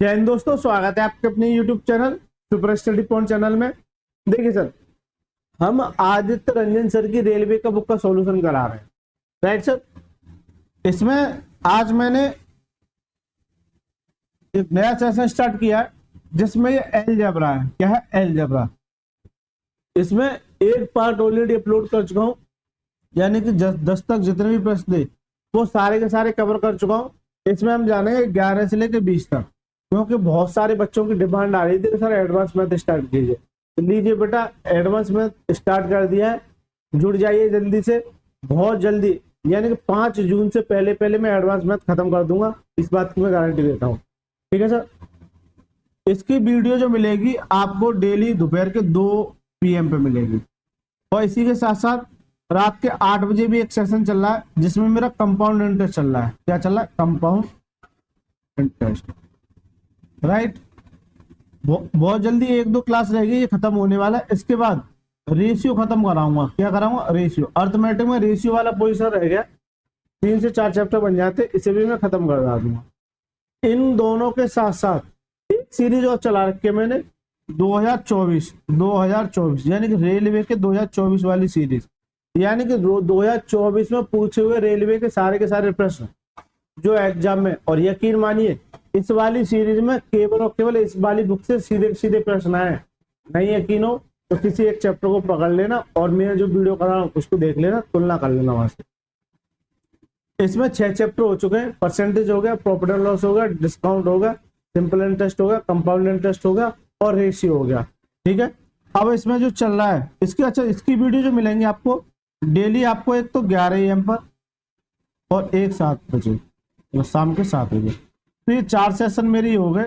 जय हिंद दोस्तों, स्वागत है आपके अपने YouTube channel super study point channel में। देखिए सर, हम आदित्य रंजन सर की रेलवे का बुक का सॉल्यूशन करा रहे हैं, राइट सर। इसमें आज मैंने एक नया सेशन स्टार्ट किया है जिसमें ये अलजेब्रा है। क्या है? अलजेब्रा। इसमें एक पार्ट ऑलरेडी अपलोड कर चुका हूँ, यानी कि 10 तक जितने भी प्रश्न थे वो सारे के सारे कवर कर चुका हूँ। इसमें हम जानेंगे 11 से लेकर 20 तक, क्योंकि बहुत सारे बच्चों की डिमांड आ रही थी सर एडवांस मैथ स्टार्ट कीजिए। तो लीजिए बेटा, एडवांस मैथ स्टार्ट कर दिया है, जुड़ जाइए जल्दी से, बहुत जल्दी, यानी कि 5 जून से पहले पहले मैं एडवांस मैथ खत्म कर दूंगा, इस बात की मैं गारंटी देता हूँ। ठीक है सर। इसकी वीडियो जो मिलेगी आपको डेली दोपहर के 2 PM पे मिलेगी, और इसी के साथ साथ रात के 8 बजे भी एक सेशन चल रहा है जिसमें मेरा कंपाउंड इंटरेस्ट चल रहा है। क्या चल रहा है? Compound interest, right. बहुत जल्दी 1-2 क्लास रहेगी, ये खत्म होने वाला है। इसके बाद रेशियो खत्म कराऊंगा। क्या कराऊंगा? रेशियो। अर्थमेटिक में रेशियो वाला पोजीशन रह गया, 3 से 4 चैप्टर बन जाते, इसे भी मैं खत्म करवा दूंगा। इन दोनों के साथ साथ एक सीरीज और चला रखी है मैंने, 2024 यानी कि रेलवे के 2024 वाली सीरीज, यानी कि 2024 में पूछे हुए रेलवे के सारे प्रश्न जो एग्जाम में, और यकीन मानिए इस वाली सीरीज में केवल और केवल इस वाली बुक से सीधे सीधे प्रश्न आए। नहीं यकीन हो तो किसी एक चैप्टर को पकड़ लेना और मैं जो वीडियो कर रहा हूं उसको देख लेना, तुलना कर लेना वहां से। इसमें 6 चैप्टर हो चुके हैं। परसेंटेज हो गया, प्रॉफिट एंड लॉस हो गया, डिस्काउंट हो गया, सिंपल इंटरेस्ट हो गया, कंपाउंड इंटरेस्ट हो गया और रेशियो हो गया। ठीक है। अब इसमें जो चल रहा है इसकी वीडियो जो मिलेंगे आपको डेली, आपको एक तो 11 AM पर और एक 7 बजे, शाम के 7 बजे। तो ये 4 सेशन मेरे हो गए,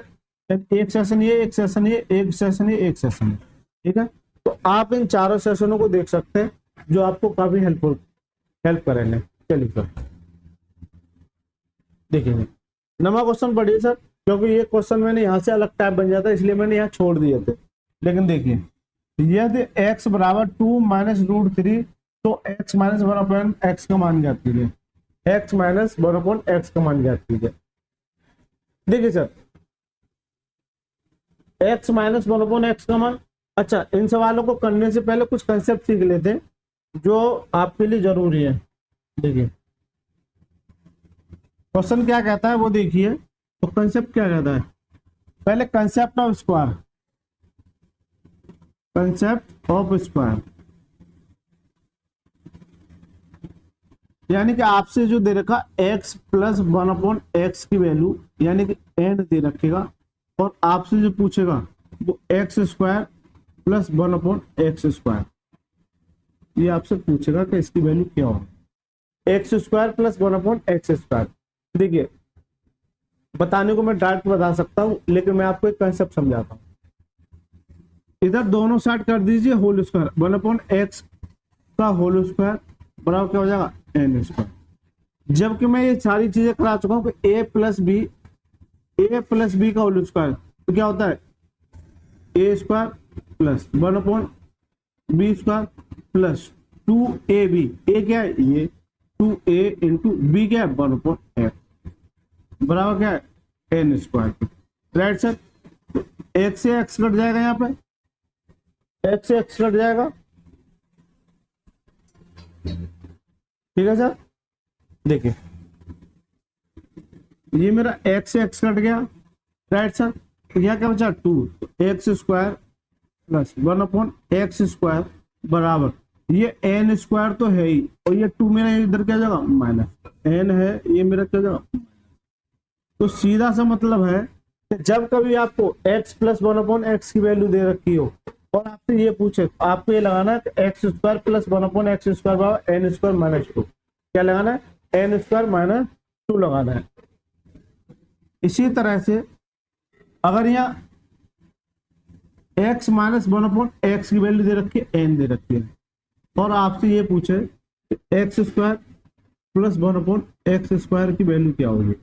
एक सेशन ये, एक सेशन ये, एक सेशन ये, एक सेशन ये। ठीक है। तो आप इन चारों सेशनों को देख सकते हैं जो आपको काफी हेल्प करेंगे। चलिए सर देखिए, नवा क्वेश्चन पढ़िए सर, क्योंकि ये क्वेश्चन मैंने यहाँ से अलग टाइप बन जाता है इसलिए मैंने यहाँ छोड़ दिए थे। लेकिन देखिए, यदि x बराबर 2 माइनस √3 तो x माइनस 1/x का मान ज्ञात कीजिए। x माइनस 1/x का मान ज्ञात कीजिए। देखिए सर, x माइनस 1/x का मान, अच्छा इन सवालों को करने से पहले कुछ कंसेप्ट सीख लेते हैं जो आपके लिए जरूरी है। देखिए क्वेश्चन क्या कहता है वो देखिए, तो कंसेप्ट क्या कहता है। पहले concept of square, concept of square, यानी कि आपसे जो दे रखा x प्लस 1/x की वैल्यू, यानी कि n दे रखेगा, और आपसे जो पूछेगा वो x² प्लस 1/x², ये आपसे पूछेगा कि इसकी वैल्यू क्या हो, x² प्लस 1/x²। देखिए बताने को मैं डायरेक्ट बता सकता हूं, लेकिन मैं आपको एक कंसेप्ट समझाता हूं। इधर दोनों साइड कर दीजिए होल स्क्वायर, 1/x का होल स्क्वायर बराबर क्या हो जाएगा? n²। जबकि मैं ये सारी चीजें करा चुका हूं कि a प्लस बी का होल स्क्वायर, तो क्या होता है? a² plus 1/b² plus 2ab, a क्या है? ये 2a इंटू बी क्या है? 1/x बराबर क्या है? n²। Right sir. तो x से x कट जाएगा, यहाँ पे x से x कट जाएगा। ठीक है सर। देखिए ये मेरा x से x कट गया, राइट सर। तो यहाँ क्या बचा? 2 x² प्लस 1/x² बराबर, ये n² तो है ही, और ये 2 मेरा इधर क्या जाएगा? माइनस n है, ये मेरा क्या जाएगा? तो सीधा सा मतलब है कि जब कभी आपको x प्लस 1/x की वैल्यू दे रखी हो और आपसे ये पूछे, आपको ये लगाना है x² प्लस 1/x² बराबर n² माइनस 2। क्या लगाना है? n² माइनस 2 लगाना है। इसी तरह से अगर यहाँ x माइनस 1/x की वैल्यू दे रखी है, n दे रखी है, और आपसे ये पूछे x² प्लस 1/x² की वैल्यू क्या होगी,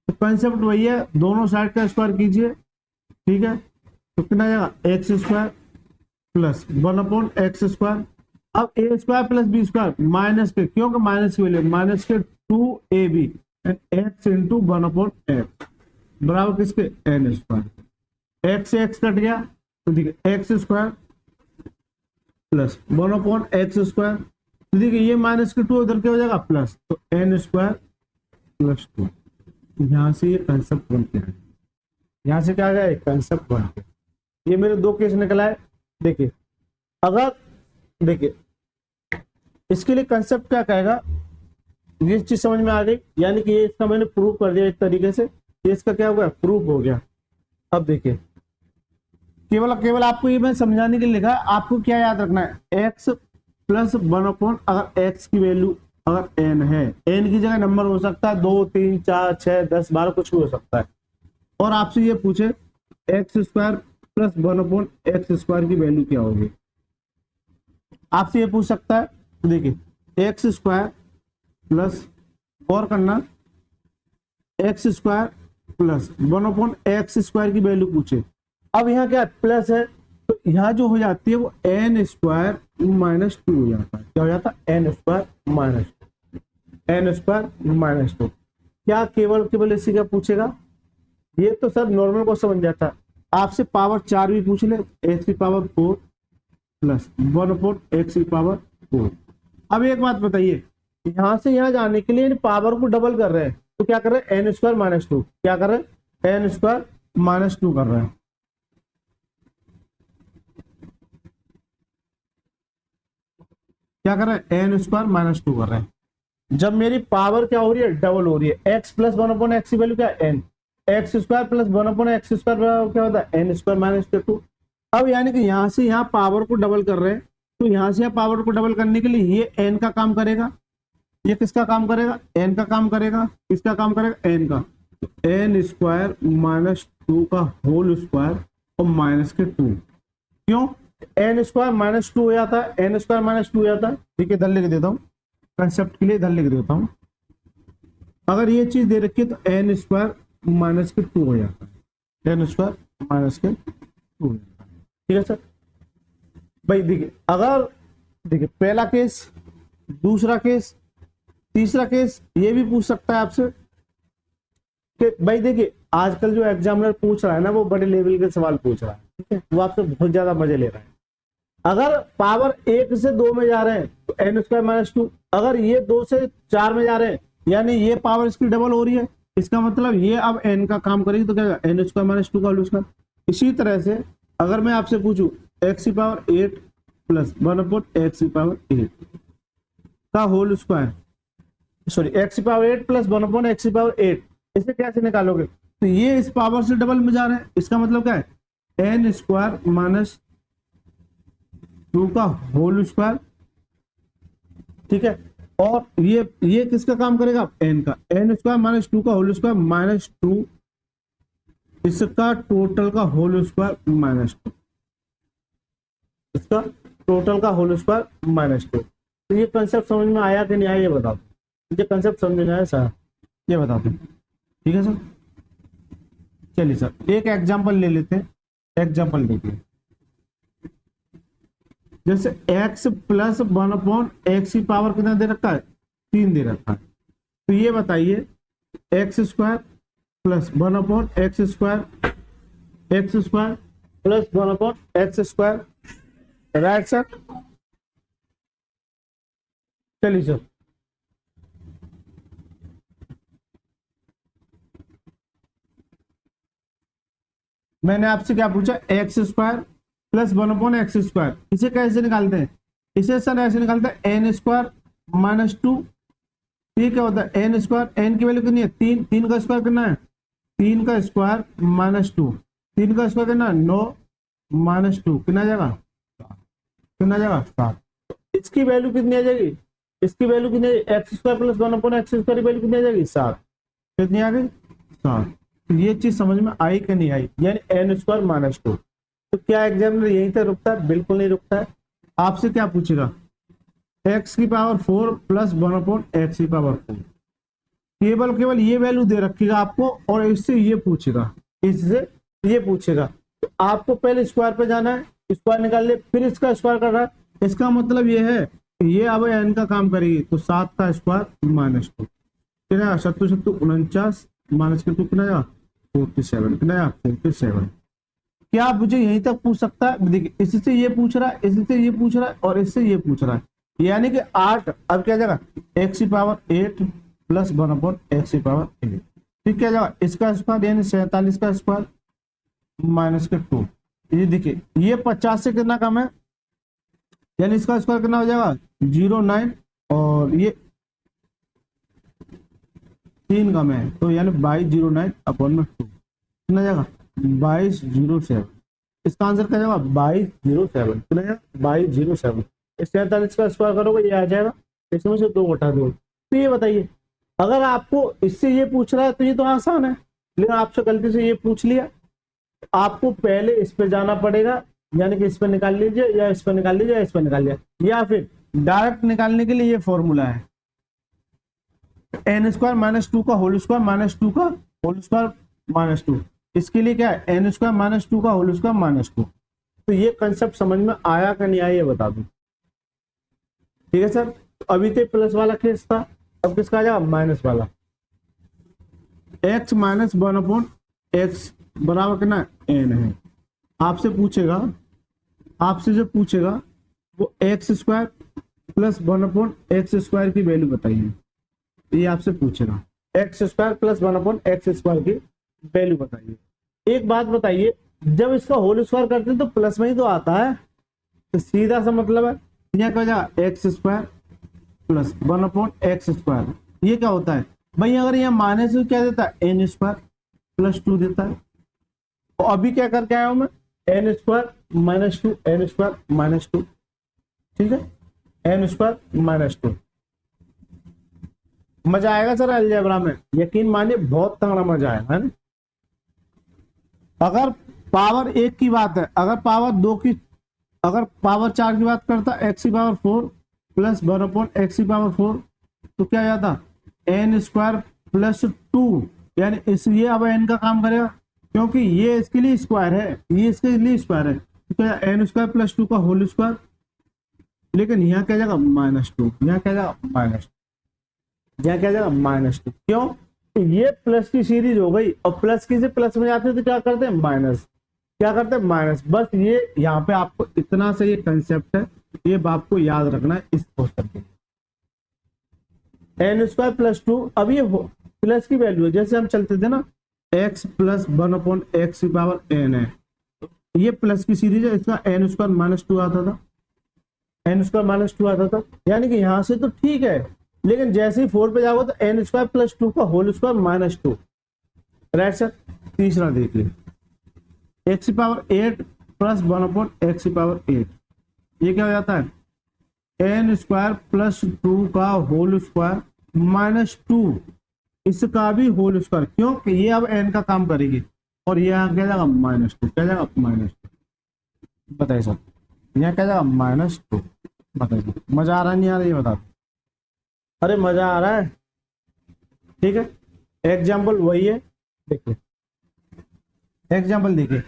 तो कंसेप्ट वही है, दोनों साइड का स्क्वायर कीजिए। ठीक है। तो कितना आएगा? x² plus 1/x²। अब a² प्लस b² माइनस के, क्योंकि माइनस की वैल्यू माइनस के 2ab and x into 1/x बराबर किसके, एन स्क्वायर। एक्स से एक्स कट गया तो देखिए एक्स स्क्वायर प्लस 1/x²। तो देखिए ये -2 उधर क्या हो जाएगा प्लस, तो एन स्क्वायर प्लस 2। यहां से ये कंसेप्ट बनते हैं, यहां से क्या आ गया कंसेप्ट बनते हैं। ये मेरे दो केस निकला है। देखिए अगर देखिए इसके लिए कंसेप्ट क्या कहेगा, ये चीज समझ में आ गई, यानी कि ये इसका मैंने प्रूफ कर दिया एक तरीके से, ये इसका क्या हो गया प्रूफ हो गया। अब देखिए केवल आपको ये मैं समझाने के लिए लिखा है, आपको क्या याद रखना है, x प्लस 1/, अगर x की वैल्यू अगर n है, n की जगह नंबर हो सकता है 2 3 4 6 10 12 कुछ भी हो सकता है, और आपसे ये पूछे x² प्लस 1/x² की वैल्यू क्या होगी, आपसे ये पूछ सकता है। तो देखिए x² प्लस और करना x² प्लस 1/x² की वैल्यू पूछे। अब यहाँ क्या प्लस है, तो यहाँ जो हो जाती है वो n² -2 हो जाता है। क्या हो जाता है, n² -2। क्या केवल इसी का पूछेगा, ये तो सर नॉर्मल को समझ जाता है। आपसे पावर 4 भी पूछ ले, x⁴ प्लस 1/x⁴। अब एक बात बताइए, यहां से यहां जाने के लिए पावर को डबल कर रहे हैं, तो क्या कर रहे हैं n² -2, क्या कर रहे हैं n² -2 कर रहे हैं। क्या कर रहे हैं n² -2 कर रहे हैं। जब मेरी पावर क्या हो रही है डबल हो रही है, x प्लस 1/x की वैल्यू क्या है n, x² प्लस 1/x² क्या होता है n² -2। अब यानी कि यहां से यहां पावर को डबल कर रहे हैं, तो यहां से यहां पावर को डबल करने के लिए ये n का काम करेगा, ये किसका काम करेगा n का काम करेगा, किसका काम करेगा n का, तो n² -2 का होल स्क्वायर और -2। क्यों n² -2 हो जाता है, n² -2 हो जाता है। ठीक है, इधर लिख देता हूं कंसेप्ट के लिए, इधर लिख देता हूं। अगर ये चीज दे रखी है तो n² -2 हो जाता है, n² -2 हो जाता है। ठीक है सर, भाई देखिए अगर देखिए पहला केस, दूसरा केस, तीसरा केस, ये भी पूछ सकता है आपसे कि भाई देखिए आजकल जो एग्जामिनर पूछ रहा है ना वो बड़े लेवल के सवाल पूछ रहा है, ठीक है, वो आपसे बहुत ज्यादा मजे ले रहा है। अगर पावर 1 से 2 में जा रहे हैं तो n² -2, अगर ये 2 से 4 में जा रहे हैं यानी ये पावर इसकी डबल हो रही है, इसका मतलब ये अब n का काम करेगी, तो क्या n² -2 का होल स्क्वायर। इसी तरह से अगर मैं आपसे पूछूं x⁸ प्लस 1/x⁸ का whole square, sorry x⁸ plus 1/x⁸, इसे कैसे निकालोगे, तो ये इस पावर से डबल में जा रहे हैं, इसका मतलब क्या है n² -2 का होल स्क्वायर। ठीक है, और ये किसका काम करेगा n का, n² -2 का होल स्क्वायर -2 इसका टोटल का होल स्क्वायर -2, इसका टोटल का होल स्क्वायर -2। तो ये कंसेप्ट समझ में आया कि नहीं आया ये बताओ, ये कंसेप्ट समझ में आया सर, ये बता दो। ठीक है सर, चलिए सर एक एग्जांपल ले लेते हैं, एग्जांपल देखिए, जैसे x प्लस 1/x की पावर कितना दे रखा है 3 दे रखा है, तो ये बताइए x² plus 1/x² plus 1/x², right sir. चलिए सर मैंने आपसे क्या पूछा, x² प्लस 1/x², इसे कैसे निकालते हैं, इसे सर ऐसे निकालते हैं n² -2। ये क्या होता है n², n की वैल्यू कितनी है 3, 3 का स्क्वायर कितना है 3 का स्क्वायर -2, 3 का स्क्वायर कितना 9 -2 कितना जाएगा 7। इसकी वैल्यू कितनी आ जाएगी, इसकी वैल्यू कितनी, x² प्लस 1/x² की वैल्यू कितनी आ जाएगी 7, कितनी आ गई 7। तो ये चीज समझ में आई कि नहीं आई, यानी n² -2। तो क्या एग्जामिनर यहीं तक रुकता है, बिल्कुल नहीं रुकता है। आपसे क्या पूछेगा x⁴ प्लस 1/x⁴, केवल ये वैल्यू दे रखेगा आपको, और इससे ये पूछेगा, इससे ये पूछेगा, तो आपको पहले स्क्वायर पे जाना है, स्क्वायर निकाल ले, फिर इसका स्क्वायर कर रहा है, इसका मतलब ये है कि ये अब n का काम करेगी, तो 7 का स्क्वायर -2 कितना 7 7 49 -2 कितना जाएगा 47 कितना आया 47। क्या आप मुझे यहीं तक पूछ सकता है? देखिए इससे ये पूछ रहा है, इससे ये पूछ रहा है और इससे ये पूछ रहा है, यानी कि 8 अब क्या जाएगा x की पावर 8 प्लस 1 अपॉन x की पावर 8, ठीक क्या जाएगा इसका स्क्वायर यानी 47 का स्क्वायर माइनस के 2। ये देखिए ये 50 से कितना कम है, यानी इसका स्क्वायर कितना हो जाएगा 09 और ये 3 कम है तो यानी 2209 अपॉन में 2 कितना जाएगा 2207। इसका आंसर क्या जाएगा 2207, कितना जाएगा 2207। इस 47 का स्क्वायर करोगे ये आ जाएगा, इसमें से 2 घटा दो। तो ये बताइए अगर आपको इससे ये पूछ रहा है तो ये तो आसान है, लेकिन आपसे गलती से ये पूछ लिया, आपको पहले इस पे जाना पड़ेगा, यानी कि इस पे निकाल लीजिए या इस पे निकाल लीजिए या इस पे निकाल लीजिए, या फिर डायरेक्ट निकालने के लिए ये फॉर्मूला है n² माइनस 2 का होल स्क्वायर माइनस 2 का होल स्क्वायर माइनस 2। इसके लिए क्या है n² माइनस 2 का होल स्क्वायर माइनस 2। तो ये कंसेप्ट समझ में आया कि नहीं आया ये बता दूं, ठीक है सर। अभी तो प्लस वाला केस था, अब किसका आ जाएगा माइनस वाला। x माइनस 1 अपॉन x बराबर कितना n है। आपसे पूछेगा, आपसे जो पूछेगा वो x² प्लस 1 अपॉन x² की वैल्यू बताइए, ये आपसे पूछेगा x² प्लस 1 अपॉन x² की वैल्यू बताइए। एक बात बताइए, जब इसका होल स्क्वायर करते हैं तो प्लस में ही तो आता है, तो सीधा सा मतलब है यहाँ क्या हो जाएगा x² प्लस 1 अपॉन x²। ये क्या होता है भाई, अगर यहाँ माइनस क्या देता है n² प्लस 2 देता है। तो अभी क्या करके आया हूं मैं n² माइनस 2 n² माइनस 2, ठीक है n² माइनस 2। मजा आएगा सर अलजेब्रा में, यकीन मानिए बहुत तगड़ा मजा आएगा, है ना। अगर पावर 1 की बात है, अगर पावर 2 की, अगर पावर 4 की बात करता x की पावर 4 प्लस 1 अपॉन x की पावर 4 तो क्या जाता n² प्लस 2, यानी इस ये अब n का काम करेगा क्योंकि ये इसके लिए स्क्वायर है, ये इसके लिए स्क्वायर है, तो क्या n² प्लस 2 का होल स्क्वायर। लेकिन यहाँ क्या जाएगा -2, यहाँ क्या जाएगा -2, यहाँ क्या जाएगा -2। क्यों, तो ये प्लस की सीरीज हो गई और प्लस की से प्लस में जाते हैं तो क्या करते हैं माइनस, क्या करते हैं माइनस। बस ये यहाँ पे आपको इतना सा ये कंसेप्ट है, ये बात को याद रखना है इस क्वेश्चन के। n² प्लस 2, अब ये प्लस की वैल्यू है, जैसे हम चलते थे ना x प्लस 1 अपॉन x की पावर n है, ये प्लस की सीरीज है, इसका n² माइनस 2 आता था, n² माइनस 2 आता था, यानी कि यहां से तो ठीक है, लेकिन जैसे ही 4 पे जाओगे तो n² प्लस 2 का whole square minus 2, right sir. तीसरा देख लीजिए x की पावर 8 प्लस 1 अपॉन x की पावर 8, ये क्या हो जाता है n² प्लस 2 का होल स्क्वायर माइनस 2, इसका भी होल स्क्वायर, क्योंकि ये अब n का काम करेगी और ये यहाँ क्या जाएगा -2, क्या जाएगा -2। बताइए सर यहाँ क्या जाएगा -2, बताइए मजा आ रहा नहीं आ रहा ये बता। अरे मजा आ रहा है, ठीक है। एग्जाम्पल वही है, देखिए एग्जाम्पल देखिए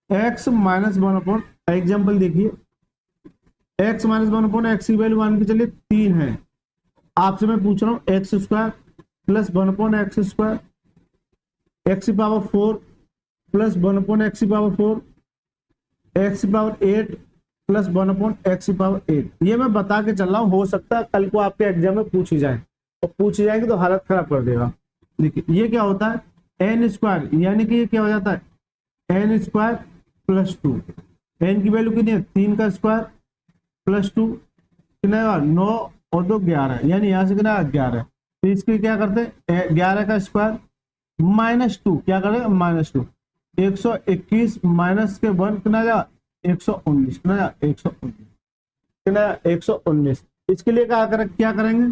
x माइनस 1 अपॉन, एग्जाम्पल देखिए x माइनस 1 अपॉन x की वैल्यू मान के चलिए 3 है। आपसे मैं पूछ रहा हूँ x² plus 1 upon x², x की पावर 4 प्लस 1 अपॉन x की पावर 4, x की पावर 8 प्लस 1 अपॉन x की पावर 8। ये मैं बता के चल रहा हूँ, हो सकता है कल को आपके एग्जाम में पूछी जाए, और पूछी जाएगी तो हालत खराब कर देगा। देखिए ये क्या होता है n², यानी कि ये क्या हो जाता है n² प्लस 2, n की वैल्यू कितनी है 3 का स्क्वायर प्लस 2 कितना है 9 और 2 11, यानी यहाँ से कितना 11। तो इसके क्या करते हैं 11 का स्क्वायर -2, क्या करें -2, 121 माइनस के 1 कितना जाएगा 119, कितना जाएगा 119, कितना 119। इसके लिए क्या करेंगे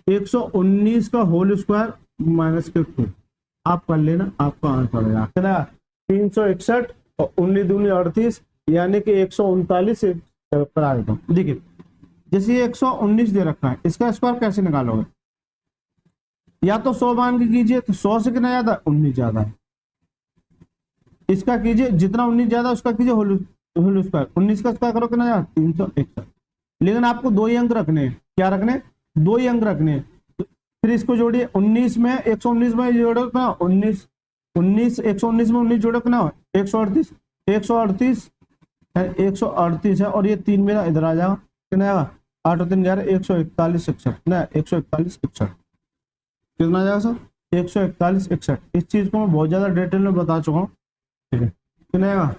119 का होल स्क्वायर माइनस के 2, आप कर लेना, आपका आंसर पड़ेगा कितना 361 और 19 दूनी 38, यानी कि 139 पर आ देता हूँ। देखिए जैसे ये 119 दे रखा है, इसका स्क्वायर कैसे निकालोगे, या तो 100 मान के कीजिए, तो 100 से कितना ज्यादा 19 ज्यादा है, इसका कीजिए जितना 19 ज्यादा उसका कीजिए होल स्क्वायर, 19 का स्क्वायर करो कितना ज्यादा 361। लेकिन आपको 2 ही अंक रखने हैं, क्या रखने 2 ही अंक रखने हैं, तो फिर इसको जोड़िए 19 में 119 में जोड़ो 19 19, 119 में 19 जोड़ो कितना हो, 138, 138 है, 138 है, और ये 3 मेरा इधर आ जाएगा, कितना आएगा, 8 और 3 11, 141 61 ना, 141 61 कितना आ जाएगा सर, 141 61। इस चीज को मैं बहुत ज्यादा डिटेल में बता चुका हूँ, ठीक है। कितना आएगा,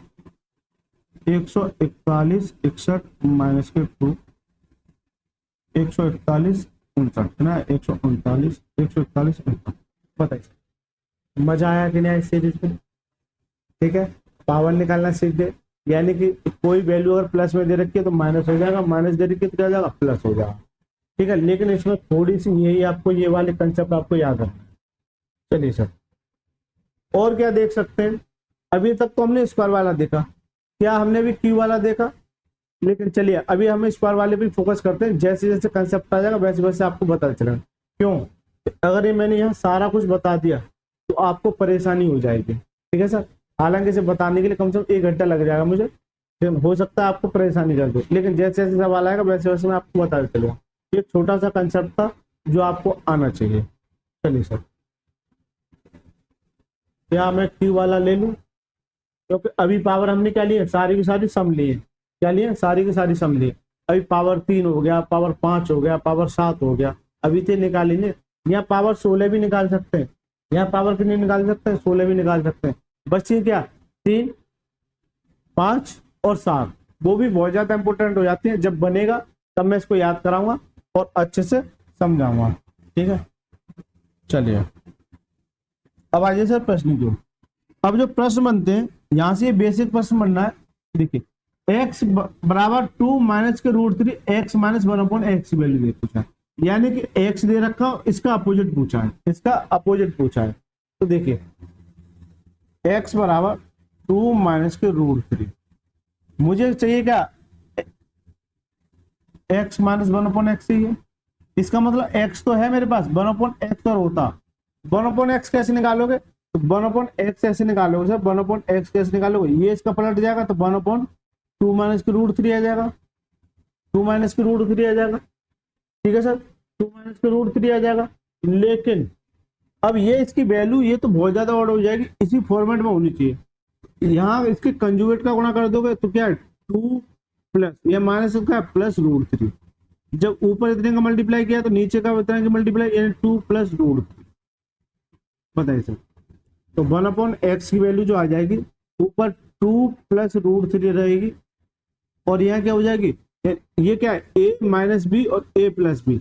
141 61 माइनस के 2, 141 59 कितना, 139 141 59। बताइए मजा आया कि नहीं इस सीरीज में, ठीक है। पावर निकालना सीख गए, यानी कि कोई वैल्यू अगर प्लस में दे रखी है तो माइनस हो जाएगा, माइनस दे रखी है तो क्या हो जाएगा, प्लस हो जाएगा, ठीक है। लेकिन इसमें थोड़ी सी यही आपको ये वाले कंसेप्ट आपको याद रखना है। चलिए सर, और क्या देख सकते हैं, अभी तक तो हमने स्क्वायर वाला देखा, क्या हमने भी क्यू वाला देखा, लेकिन चलिए अभी हम स्क्वायर वाले पे फोकस करते हैं। जैसे जैसे कंसेप्ट आ जाएगा वैसे वैसे आपको पता चलेगा। क्यों, अगर ये मैंने यहाँ सारा कुछ बता दिया तो आपको परेशानी हो जाएगी, ठीक है सर। हालांकि इसे बताने के लिए कम से कम 1 घंटा लग जाएगा मुझे, हो सकता है आपको परेशानी कर दे, लेकिन जैसे जैसे सवाल आएगा वैसे वैसे मैं आपको बता चलूंगा। ये छोटा सा कंसेप्ट था जो आपको आना चाहिए। चलिए सर, क्या मैं क्यू वाला ले लूं, क्योंकि अभी पावर हमने क्या लिए, सारी की सारी सम लिए, क्या लिए, सारी की सारी सम लिए। अभी पावर 3 हो गया, पावर 5 हो गया, पावर 7 हो गया, अभी तो निकालेंगे। यहाँ पावर 16 भी निकाल सकते हैं, यहाँ पावर कितनी निकाल सकते हैं, 16 भी निकाल सकते हैं। बच्चे क्या, 3 5 और 7, वो भी बहुत ज्यादा इंपॉर्टेंट हो जाती है। जब बनेगा तब मैं इसको याद कराऊंगा और अच्छे से समझाऊंगा, ठीक है। चलिए अब आइए सर प्रश्न की ओर। अब जो प्रश्न बनते हैं यहां से बेसिक प्रश्न बनना है। देखिए x बराबर 2 माइनस के root 3 x minus 1 upon x की वैल्यू दे पूछा है, यानी कि x दे रखा हो, इसका अपोजिट पूछा है, इसका अपोजिट पूछा है। तो देखिए x बराबर 2 माइनस के रूट 3, मुझे चाहिए क्या, x माइनस 1 अपॉन एक्स चाहिए। इसका मतलब x तो है मेरे पास, 1 अपॉन एक्स और होता, 1 अपॉन एक्स कैसे निकालोगे, तो 1 अपॉन एक्स ऐसे निकालोगे सर, 1 अपॉन एक्स कैसे निकालोगे, ये इसका पलट जाएगा तो 1 अपॉन 2 माइनस के रूट 3 आ जाएगा, 2 माइनस के रूट 3 आ जाएगा, ठीक है सर, 2 माइनस के रूट 3 आ जाएगा। लेकिन अब ये इसकी वैल्यू ये तो बहुत ज्यादा ऑड हो जाएगी, इसी फॉर्मेट में होनी चाहिए। यहाँ इसके कंजुगेट का गुणा कर दोगे तो क्या है, 2 प्लस ये माइनस का प्लस रूट 3, जब ऊपर इतने का मल्टीप्लाई किया तो नीचे का इतने का मल्टीप्लाई, यानी 2 प्लस रूट 3। बताइए सर, तो 1 अपॉन एक्स की वैल्यू जो आ जाएगी ऊपर 2 प्लस रूट 3 रहेगी, और यहाँ क्या हो जाएगी, ये क्या है, ए माइनस बी और ए प्लस बी,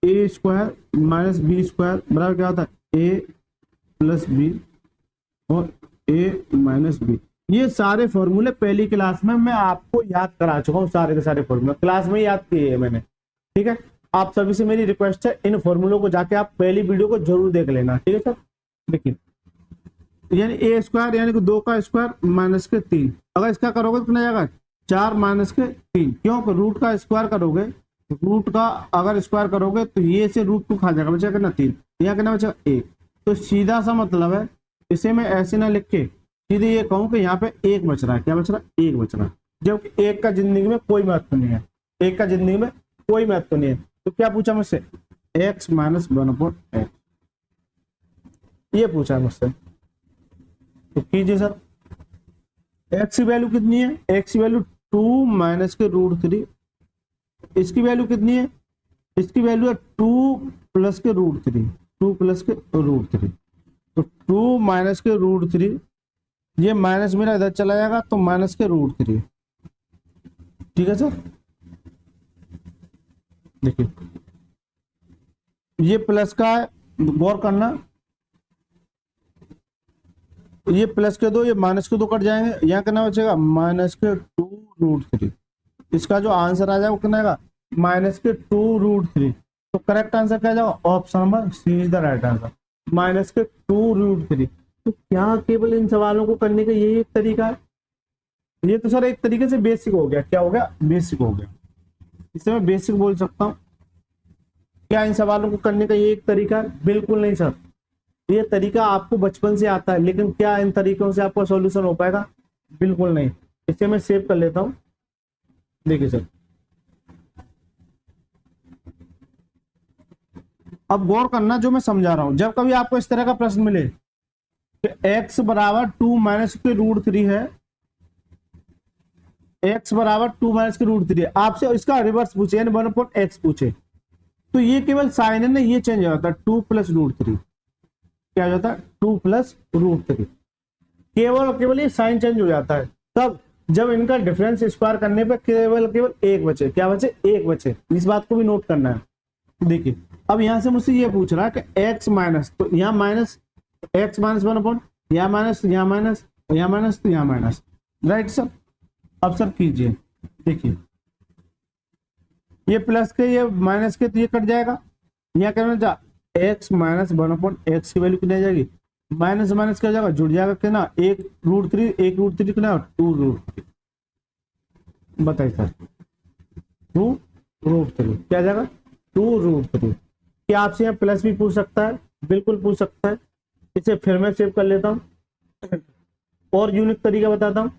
ए स्क्वायर माइनस बी स्क्वायर बराबर क्या होता है, ए प्लस बी और ए माइनस बी। ये सारे फॉर्मूले पहली क्लास में मैं आपको याद करा चुका हूँ, सारे के सारे फॉर्मूले क्लास में याद किए हैं मैंने, ठीक है। आप सभी से मेरी रिक्वेस्ट है, इन फॉर्मूलों को जाके आप पहली वीडियो को जरूर देख लेना, ठीक है सर। देखिए यानी ए स्क्वायर यानी कि 2 का स्क्वायर माइनस के 3, अगर इसका करोगे तो कितना जाएगा, 4 माइनस के 3, क्योंकि रूट का स्क्वायर करोगे, रूट का अगर स्क्वायर करोगे तो ये से रूट 2 खा जाएगा, बचेगा कितना 3, यहाँ कितना बचेगा 1। तो सीधा सा मतलब है, इसे मैं ऐसे ना लिख के सीधे ये कहूँ कि यहाँ पे 1 बच रहा है, क्या बच रहा है, 1 बच रहा है, जबकि 1 का जिंदगी में कोई महत्व नहीं है, 1 का जिंदगी में कोई महत्व नहीं है। तो क्या पूछा मुझसे, x माइनस 1 अपॉन एक्स, ये पूछा है मुझसे, तो कीजिए सर। x की वैल्यू कितनी है, x की वैल्यू 2 माइनस के रूट 3, इसकी वैल्यू कितनी है, इसकी वैल्यू है 2 प्लस के रूट 3, 2 प्लस के रूट 3, तो 2 माइनस के रूट 3, ये माइनस मेरा इधर चला जाएगा तो माइनस के रूट 3, ठीक है सर। देखिए ये प्लस का है, गौर करना, ये प्लस के 2 ये माइनस के 2 कट जाएंगे, यहाँ कितना बचेगा, माइनस के 2 रूट 3। इसका जो आंसर आ जाएगा वो कितना आएगा, माइनस के 2 रूट 3। तो करेक्ट आंसर क्या जाएगा, option number C is the right answer, minus के 2 रूट 3। तो क्या केवल इन सवालों को करने का यही एक तरीका है, ये तो सर एक तरीके से बेसिक हो गया, क्या हो गया, बेसिक हो गया, इसे मैं बेसिक बोल सकता हूँ। क्या इन सवालों को करने का ये एक तरीका है, बिल्कुल नहीं सर, ये तरीका आपको बचपन से आता है, लेकिन क्या इन तरीकों से आपका सॉल्यूशन हो पाएगा, बिल्कुल नहीं। इसे मैं सेव कर लेता हूं। देखिए सर, अब गौर करना जो मैं समझा रहा हूं, जब कभी आपको इस तरह का प्रश्न मिले एक्स बराबर 2 माइनस के रूट 3 है, एक्स बराबर 2 माइनस के रूट 3 है। आपसे इसका रिवर्स पूछे यानी 1/x पूछे तो ये केवल साइन है ना, ये चेंज हो जाता है 2 प्लस रूट 3, क्या हो जाता है 2 प्लस रूट 3, केवल और केवल ये साइन चेंज हो जाता है। तब जब इनका डिफरेंस स्क्वायर करने पर केवल केवल एक बचे, क्या बचे, एक बचे। इस बात को भी नोट करना है। देखिए अब यहां से मुझसे ये पूछ रहा है कि एक्स माइनस, तो यहाँ माइनस एक्स माइनस 1/, यहाँ माइनस, यहाँ माइनस, यहाँ माइनस, तो यहाँ माइनस, राइट सर। अब सर कीजिए, देखिए ये प्लस के ये माइनस के तो ये कट जाएगा, यहाँ करना जा एक्स माइनस 1/x की वैल्यू कितनी आ जाएगी, माइनस माइनस क्या हो जाएगा, जुड़ जाएगा कितना, एक रूट 3, एक रूट 3 कितना 2 रूट 3, बताइए सर 2 रूट 3 क्या आ जाएगा 2 रूट 3। क्या आपसे यहाँ प्लस भी पूछ सकता है, बिल्कुल पूछ सकता है। इसे फिर मैं सेव कर लेता हूँ और यूनिक तरीका बताता हूँ।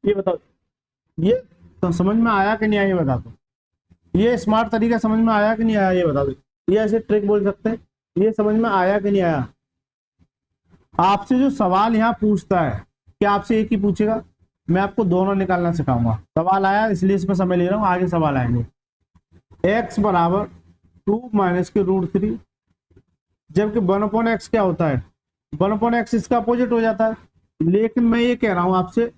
ये बताओ ये तो समझ में आया कि नहीं आया, ये बता दो। ये स्मार्ट तरीका समझ में आया कि नहीं आया, ये बता दो। ये ऐसे ट्रिक बोल सकते हैं, ये समझ में आया कि नहीं आया। आपसे जो सवाल यहाँ पूछता है क्या आपसे एक ही पूछेगा, मैं आपको दोनों निकालना सिखाऊंगा। सवाल आया इसलिए इसमें समय ले रहा हूँ, आगे सवाल आएंगे। x बराबर 2 माइनस के रूट 3, जबकि 1/x क्या होता है, 1/x इसका अपोजिट हो जाता है। लेकिन मैं ये कह रहा हूं आपसे,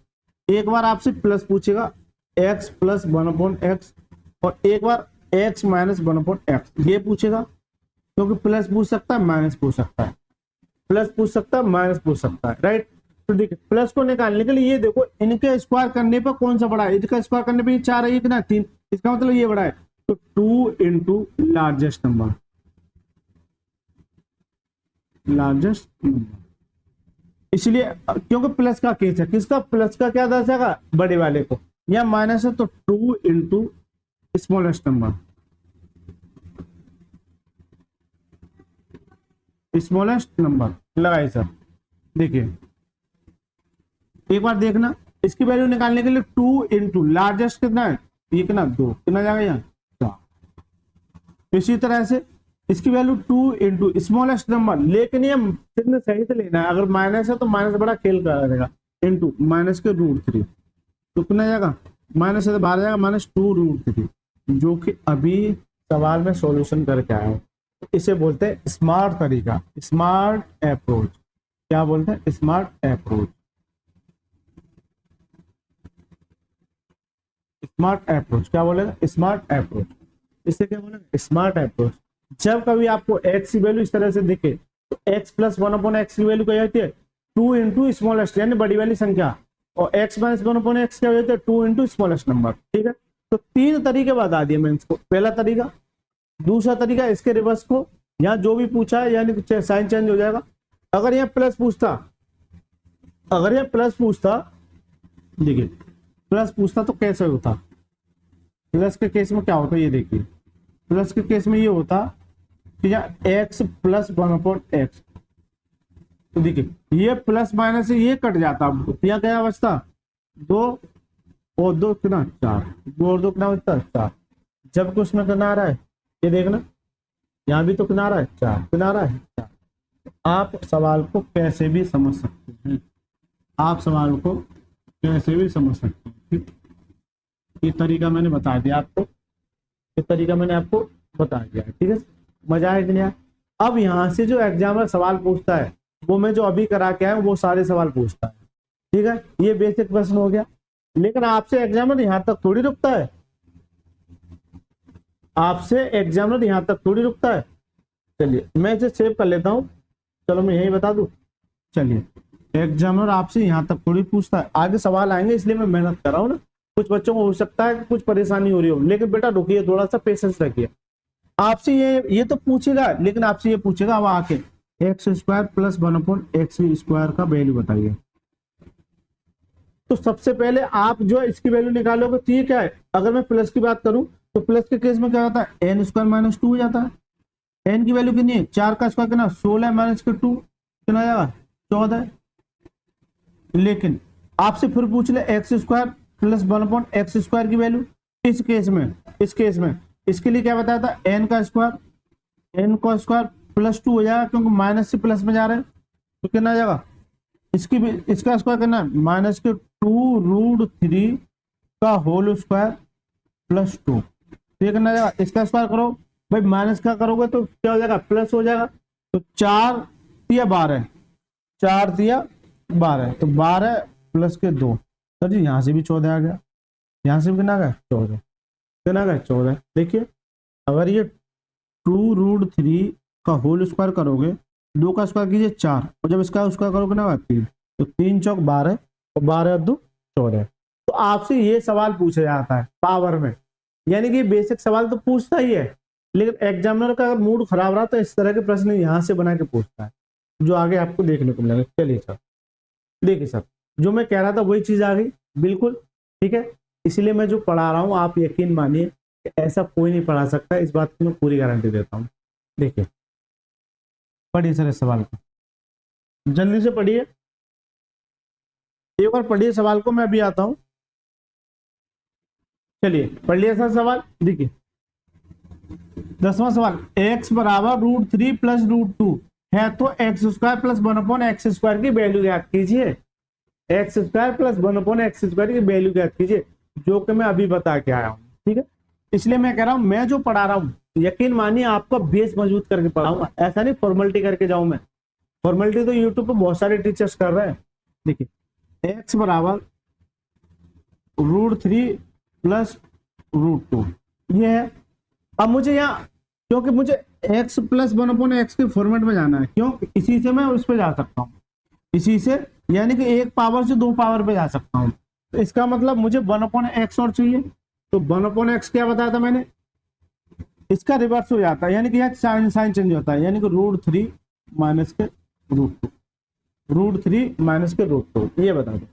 एक बार आपसे प्लस पूछेगा x प्लस 1/x और एक बार x माइनस 1/x ये पूछेगा, क्योंकि प्लस पूछ सकता है माइनस पूछ सकता है, प्लस पूछ सकता है माइनस पूछ सकता है, राइट। तो देखिए प्लस को निकालने के लिए ये देखो इनके स्क्वायर करने पर कौन सा बड़ा है, इनका स्क्वायर करने पर ये 4 है, ये कितना 3, इसका मतलब ये बड़ा है। तो 2 into largest number, largest number, इसलिए क्योंकि प्लस का केस है, किसका प्लस का क्या दर्शाएगा, बड़े वाले को। या माइनस है तो 2 into smallest number, smallest number लगाइए सर। देखिए एक बार देखना, इसकी वैल्यू निकालने के लिए 2 इंटू लार्जेस्ट कितना है, ये कितना 2, कितना जाएगा यहाँ 4। इसी तरह से इसकी वैल्यू 2 इंटू स्मॉलेस्ट नंबर, लेकिन ये चिन्ह सही से लेना है, अगर माइनस है तो माइनस बड़ा खेल करेगा, इंटू माइनस के रूट 3, तो कितना जाएगा, माइनस से तो बाहर जाएगा -2 रूट 3, जो कि अभी सवाल में सॉल्यूशन करके आया है। इसे बोलते हैं स्मार्ट तरीका, स्मार्ट अप्रोच। क्या बोलते हैं, स्मार्ट अप्रोच, स्मार्ट अप्रोच। क्या बोलेगा, स्मार्ट अप्रोच। इसे क्या बोलेगा, स्मार्ट अप्रोच। जब कभी आपको x की वैल्यू इस तरह से दिखे तो x प्लस 1/x की वैल्यू क्या जाती है 2 इंटू स्मॉलेस्ट यानी बड़ी वाली संख्या, और x माइनस 1/x क्या हो जाता है 2 इंटू स्मॉलेस्ट नंबर। ठीक है, तो 3 तरीके बता दिए मैं इसको। पहला तरीका, दूसरा तरीका इसके रिवर्स को, यहाँ जो भी पूछा है यानी साइन चेंज हो जाएगा। अगर यहाँ प्लस पूछता, अगर यहाँ प्लस पूछता, देखिए प्लस पूछता तो कैसे होता, प्लस के केस में क्या होता है ये देखिए, प्लस के केस में ये होता कि यहाँ x प्लस 1/x, तो देखिए ये प्लस माइनस ये कट जाता, यहाँ क्या बचता 2 और 2 कितना 4, 2 और 2 कितना बचता 4, जबकि उसमें कितना आ रहा है ये देखना, यहाँ भी तो कितना आ रहा है 4, कितना आ रहा है 4। आप सवाल को कैसे भी समझ सकते हैं, आप सवाल को कैसे भी समझ सकते हैं। ठीक, ये तरीका मैंने बता दिया आपको, ये तरीका मैंने आपको बता दिया। ठीक है, मजा आया कि नहीं आया। अब यहाँ से जो एग्जामिनर सवाल पूछता है वो मैं जो अभी करा के आया वो सारे सवाल पूछता है। ठीक है, ये बेसिक प्रश्न हो गया, लेकिन आपसे एग्जामिनर यहाँ तक थोड़ी रुकता है, आपसे एग्जामिनर यहाँ तक थोड़ी रुकता है। चलिए मैं इसे सेव कर लेता हूँ, चलो मैं यही बता दूं। चलिए एग्जामिनर आपसे यहाँ तक थोड़ी पूछता है, आगे सवाल आएंगे इसलिए मैं मेहनत कर रहा हूँ ना। कुछ बच्चों को हो सकता है कि कुछ परेशानी हो रही हो, लेकिन बेटा रुकिए, थोड़ा सा पेशेंस रखिए। आपसे ये तो पूछेगा, लेकिन आपसे ये पूछेगा अब आके x² प्लस 1/x² का वैल्यू बताइए। तो सबसे पहले आप जो इसकी वैल्यू निकालोगे तो ये क्या है, अगर मैं प्लस की बात करूं तो प्लस के केस में क्या होता है n² - 2 हो जाता है। n की वैल्यू कितनी है, 4 का स्क्वायर कितना 16 माइनस के 2 कितना आएगा 14। लेकिन आपसे फिर पूछ ले x² प्लस 1/x² की वैल्यू, इस केस में इसके लिए क्या बताया था n का स्क्वायर प्लस 2 हो जाएगा, क्योंकि माइनस से प्लस में जा रहे हैं, तो कितना आ जाएगा इसकी भी इसका स्क्वायर करना है, माइनस के 2√3 का होल स्क्वायर प्लस 2। ये करना जाएगा, इसका स्क्वायर करो भाई, माइनस का करोगे तो क्या हो जाएगा, प्लस हो जाएगा। तो 4 तिया 12, 4 तिया 12, तो 12 प्लस के 2। सर जी यहाँ से भी 14 आ गया, यहाँ से भी कितना आ गया 14, कितना आ गया 14। देखिए अगर ये 2√3 का होल स्क्वायर करोगे, 2 का स्क्वायर कीजिए 4, और जब इसका स्क्वायर करोगे ना 3, तो 3 चौक 12 और 12 और 2 14। तो आपसे ये सवाल पूछा जाता है पावर में, यानी कि बेसिक सवाल तो पूछता ही है, लेकिन एग्जामिनर का अगर मूड खराब रहा तो इस तरह के प्रश्न यहाँ से बना के पूछता है, जो आगे आपको देखने को मिलेगा। चलिए सर, देखिए सर, जो मैं कह रहा था वही चीज आ गई बिल्कुल, ठीक है। इसलिए मैं जो पढ़ा रहा हूँ आप यकीन मानिए कि ऐसा कोई नहीं पढ़ा सकता, इस बात की मैं पूरी गारंटी देता हूँ। देखिए पढ़िए सर इस सवाल को, जल्दी से पढ़िए, एक बार पढ़िए सवाल को, मैं अभी आता हूँ। चलिए पढ़ लिया सर सवाल। देखिए 10वां सवाल, x बराबर √3 प्लस √2 है तो एक्स स्क्वायर प्लस 1/x² की वैल्यू ज्ञात कीजिए। एक्स स्क्वायर प्लस 1/x² की वैल्यू ज्ञात कीजिए, जो कि मैं अभी बता के आया हूँ, ठीक है। इसलिए मैं कह रहा हूँ मैं जो पढ़ा रहा हूँ यकीन मानिए आपका बेस मजबूत करके पढ़ाऊंगा, ऐसा नहीं फॉर्मेलिटी करके जाऊं मैं। फॉर्मेलिटी तो यूट्यूब पे बहुत सारे टीचर्स कर रहे हैं। देखिए x बराबर √3 प्लस √2 ये है। अब मुझे यहाँ, क्योंकि मुझे x प्लस 1/x के फॉर्मेट में जाना है, क्यों, इसी से मैं उस पर जा सकता हूँ, इसी से, यानी कि एक पावर से 2 पावर पे जा सकता हूँ। तो इसका मतलब मुझे 1/x और चाहिए, तो 1/x क्या बताया था मैंने, इसका रिवर्स हो जाता है, यानी कि यहाँ साइन चेंज होता है, यानी कि √3 माइनस के √2, √3 माइनस के √2, ये बता दो।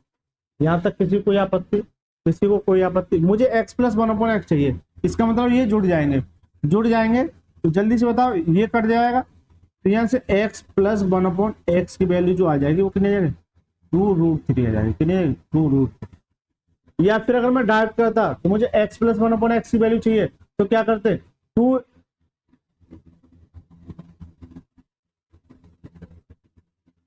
यहाँ तक किसी को आपत्ति, किसी को कोई आपत्ति? मुझे x प्लस 1/x चाहिए, इसका मतलब ये जुड़ जाएंगे, जुड़ जाएंगे, तो जल्दी से बताओ, ये कट जाएगा, तो यहाँ से x प्लस 1/x की वैल्यू जो आ जाएगी वो कितनी आ जाएगी, 2√3 आ जाएगी, कितनी 2√3। या फिर अगर मैं डायरेक्ट करता तो मुझे x प्लस 1/x की वैल्यू चाहिए, तो क्या करते,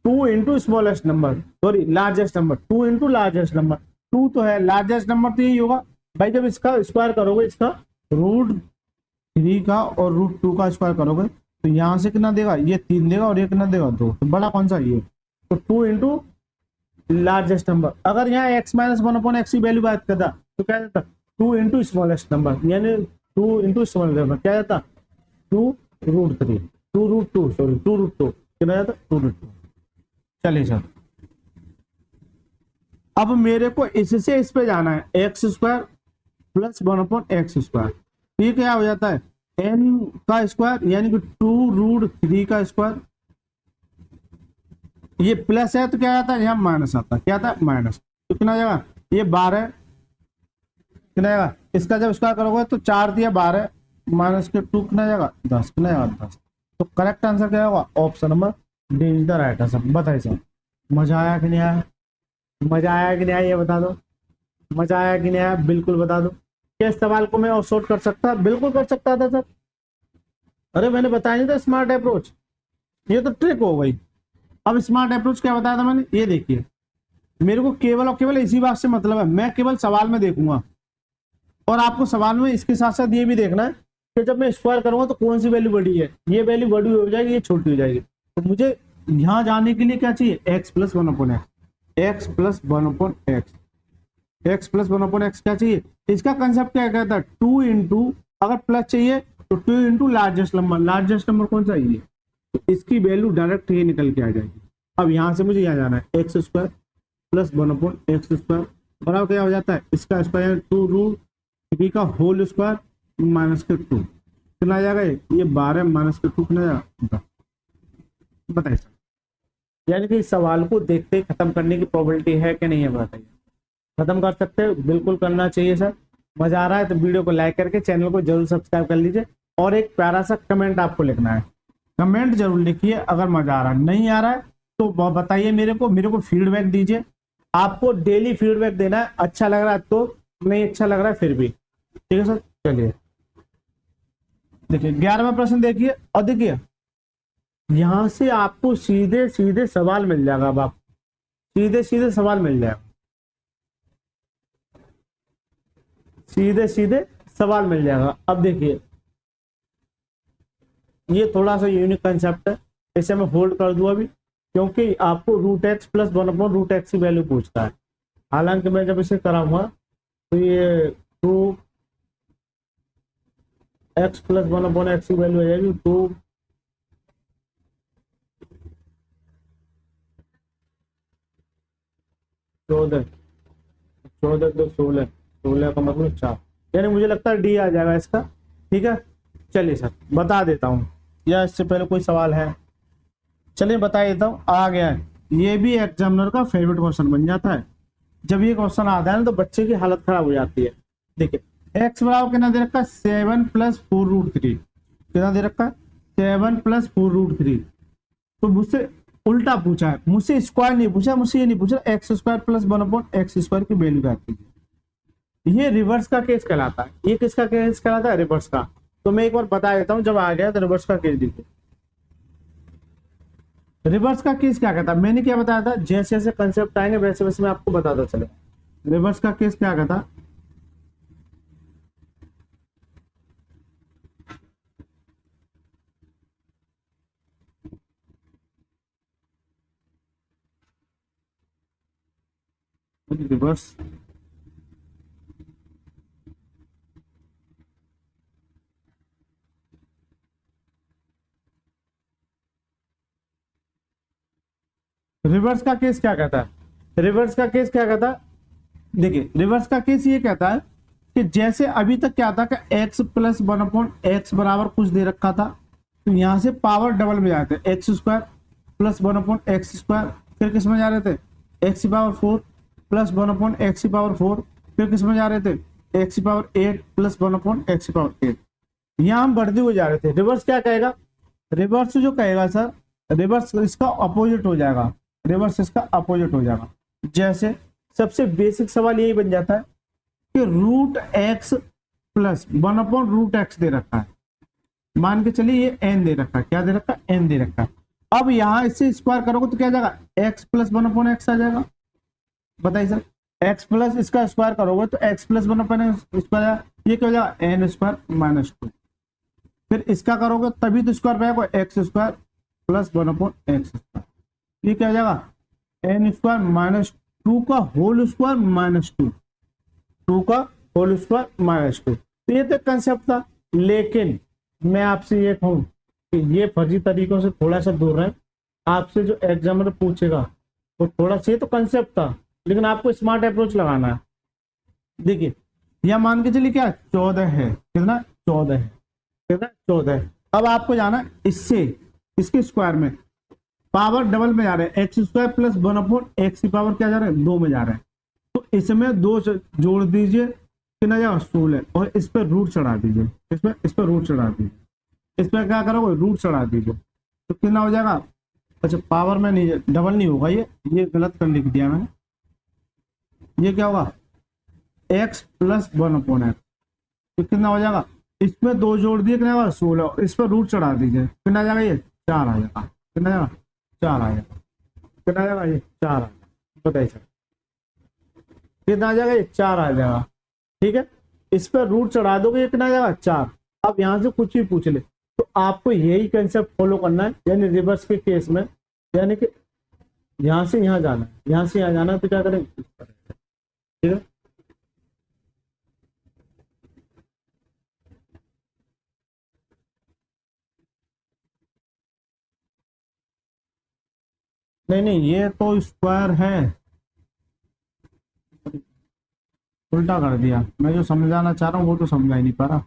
2 into smallest number, sorry largest number, 2 into largest number, 2 तो है, लार्जेस्ट नंबर तो यही होगा भाई। जब इसका स्क्वायर करोगे, इसका √3 का और √2 का स्क्वायर करोगे, तो यहाँ से कितना देगा, ये 3 देगा और ये कितना देगा 2, तो बड़ा कौन सा ये, तो 2 इंटू लार्जेस्ट नंबर। अगर यहाँ x माइनस 1/x की वैल्यू बात करता तो क्या जाता, 2 इंटू स्मॉलेस्ट नंबर, यानी 2 इंटू स्मॉलेस्ट नंबर क्या जाता, 2√3, 2√2 सॉरी 2√2 कितना जाता 2√2। चलिए सर, अब मेरे को इससे इस पे जाना है, x² प्लस 1/x², ये क्या हो जाता है, n का स्क्वायर, यानी कि 2√3 का स्क्वायर, ये प्लस है तो क्या आता है, यहाँ माइनस आता है, क्या आता है माइनस, तो कितना जाएगा, ये 12 कितना जाएगा, इसका जब स्क्वायर करोगे तो 4 दिया 12 माइनस के 2 कितना जाएगा 10, कितना जाएगा 10। तो करेक्ट आंसर क्या होगा, option number D is the right answer. बताइए सर, मजा आया कि नहीं आया, मजा आया कि नहीं आया, ये बता दो, मजा आया कि नहीं आया, बिल्कुल बता दो। क्या इस सवाल को मैं और शॉर्ट कर सकता, बिल्कुल कर सकता था सर, अरे मैंने बताया नहीं था स्मार्ट अप्रोच, ये तो ट्रिक हो गई। अब स्मार्ट अप्रोच क्या बताया था मैंने, ये देखिए, मेरे को केवल और केवल इसी बात से मतलब है, मैं केवल सवाल में देखूंगा, और आपको सवाल में इसके साथ साथ ये भी देखना है कि जब मैं स्क्वायर करूंगा तो कौन सी वैल्यू बड़ी है, ये वैल्यू बड़ी हो जाएगी, ये छोटी हो जाएगी। तो मुझे यहाँ जाने के लिए क्या चाहिए, x plus 1/x, x plus 1/x, x plus 1/x क्या चाहिए, इसका कंसेप्ट क्या कहता है, 2 इंटू, अगर प्लस चाहिए तो 2 into largest number, largest number कौन सा है ये, तो इसकी वैल्यू डायरेक्ट ये निकल के आ जाएगी। अब यहाँ से मुझे यहाँ जाना है, x² प्लस 1/x² बराबर क्या हो जाता है, इसका स्क्वायर 2√3 का होल स्क्वायर माइनस के 2, कितना आ जाएगा, ये 12 माइनस के 2 कितना जाएगा, बताइए सर। यानी कि इस सवाल को देखते ही खत्म करने की प्रोबेबिलिटी है कि नहीं है, बताइए। खत्म कर सकते हो, बिल्कुल करना चाहिए सर। मजा आ रहा है तो वीडियो को लाइक करके चैनल को जरूर सब्सक्राइब कर लीजिए, और एक प्यारा सा कमेंट आपको लिखना है, कमेंट जरूर लिखिए अगर मजा आ रहा है, नहीं आ रहा है तो बताइए मेरे को फीडबैक दीजिए। आपको डेली फीडबैक देना है, अच्छा लग रहा है तो, नहीं अच्छा लग रहा है फिर भी, ठीक है सर। चलिए देखिए 11वां प्रश्न देखिए, और देखिए यहां से आपको सीधे सीधे सवाल मिल जाएगा। अब आप सीधे सीधे सवाल मिल जाएगा, सीधे सीधे सवाल मिल जाएगा। अब देखिए ये थोड़ा सा यूनिक कंसेप्ट है, इसे मैं होल्ड कर दूं अभी, क्योंकि आपको root x plus one upon root x की वैल्यू पूछता है। हालांकि मैं जब इसे कराऊंगा तो ये two x plus one upon x की वैल्यू आ जाएगी 2 14 14 2 16, 16 का मतलब 4, यानी मुझे लगता है डी आ जाएगा इसका। ठीक है, चलिए सर बता देता हूँ, या इससे पहले कोई सवाल है? चलिए बता देता हूँ, आ गया है। ये भी एग्जामिनर का फेवरेट क्वेश्चन बन जाता है। जब ये क्वेश्चन आता है ना तो बच्चे की हालत खराब हो जाती है। देखिए एक्स बराबर कितना दे रखा है, 7 + 4√3। कितना दे रखा है, 7 + 4√3। तो मुझसे उल्टा पूछा है, मुझसे स्क्वायर नहीं पूछा, मुझसे ये नहीं पूछा x² + 1/x² की वैल्यू क्या है। ये रिवर्स का केस कहलाता है। ये किसका केस कहलाता है, रिवर्स का। तो मैं एक बार बता देता हूं, जब आ गया तो रिवर्स का केस देखिए। रिवर्स का केस क्या कहता है, मैंने क्या बताया था, जैसे जैसे कंसेप्ट आएंगे वैसे वैसे मैं आपको बताता चले। रिवर्स का केस क्या कहता, रिवर्स रिवर्स का केस क्या कहता है, रिवर्स का केस क्या कहता है, देखिए रिवर्स का केस ये कहता है कि जैसे अभी तक क्या था कि x + 1/x बराबर कुछ दे रखा था, तो यहां से पावर डबल में जाते हैं, x² + 1/x²। फिर किस में जा रहे थे, x⁴ + 1/x⁴। फिर किस में जा रहे थे, x⁸ + 1/x⁸। यहां हम बढ़ते हुए जा रहे थे। रिवर्स क्या कहेगा, रिवर्स जो कहेगा सर, रिवर्स इसका अपोजिट हो जाएगा, रिवर्स इसका अपोजिट हो जाएगा। जैसे सबसे बेसिक सवाल यही बन जाता है कि √x + 1/√x दे रखा है, मान के चलिए ये n दे रखा है, क्या दे रखा है, n दे रखा है। अब यहां इससे स्क्वायर करोगे तो क्या जाएगा, x + 1/x आ जाएगा। बताइए सर, x प्लस इसका स्क्वायर करोगे तो x + 1/x², ये क्या हो जाएगा, n² - 2। फिर इसका करोगे तभी तो स्क्वायर पाएगा, x² + 1/x²। ये क्या हो जाएगा, n² - 2 का होल स्क्वायर -2, 2 का होल स्क्वायर -2। तो ये तो कंसेप्ट था, लेकिन मैं आपसे ये कहूं कि ये फर्जी तरीकों से थोड़ा सा दूर रहे। आपसे जो एग्जामिनर पूछेगा वो थोड़ा सा, ये तो कंसेप्ट था लेकिन आपको स्मार्ट अप्रोच लगाना है। देखिए यह मान के चलिए क्या 14 है, कितना 14 है, कितना 14 है। अब आपको जाना इससे इसके स्क्वायर में, पावर डबल में जा रहे हैं, x² + 1/x की पावर क्या जा रहा है, 2 में जा रहा है। तो इसमें 2 जोड़ दीजिए, कितना जाएगा 16, और इस पर रूट चढ़ा दीजिए, इस पर रूट चढ़ा दीजिए, इस पर क्या करोगे, रूट चढ़ा दीजिए, तो कितना हो जाएगा। अच्छा पावर में नहीं, डबल नहीं होगा, ये गलत कर लिख दिया मैंने। ये क्या होगा, x + 1/x, तो कितना हो जाएगा, इसमें 2 जोड़ दिए, कितना होगा 16, इस पर रूट चढ़ा दीजिए, कितना जाएगा, ये 4 आ जाएगा, कितना जाएगा 4 आ जाएगा, कितना जाएगा, ये 4 आ जाएगा। बताइए सर कितना आ जाएगा, ये 4 आ जाएगा। ठीक है, इस पर रूट चढ़ा दोगे, ये कितना आ जाएगा 4। अब यहाँ से कुछ भी पूछ ले तो आपको यही कंसेप्ट फॉलो करना है, यानी रिवर्स के केस में, यानी कि यहाँ से यहाँ जाना है, यहाँ से यहाँ जाना है, तो क्या करेंगे, ठीक है। नहीं नहीं, ये तो स्क्वायर है, उल्टा कर दिया। मैं जो समझाना चाह रहा हूँ वो तो समझा ही नहीं पा रहा।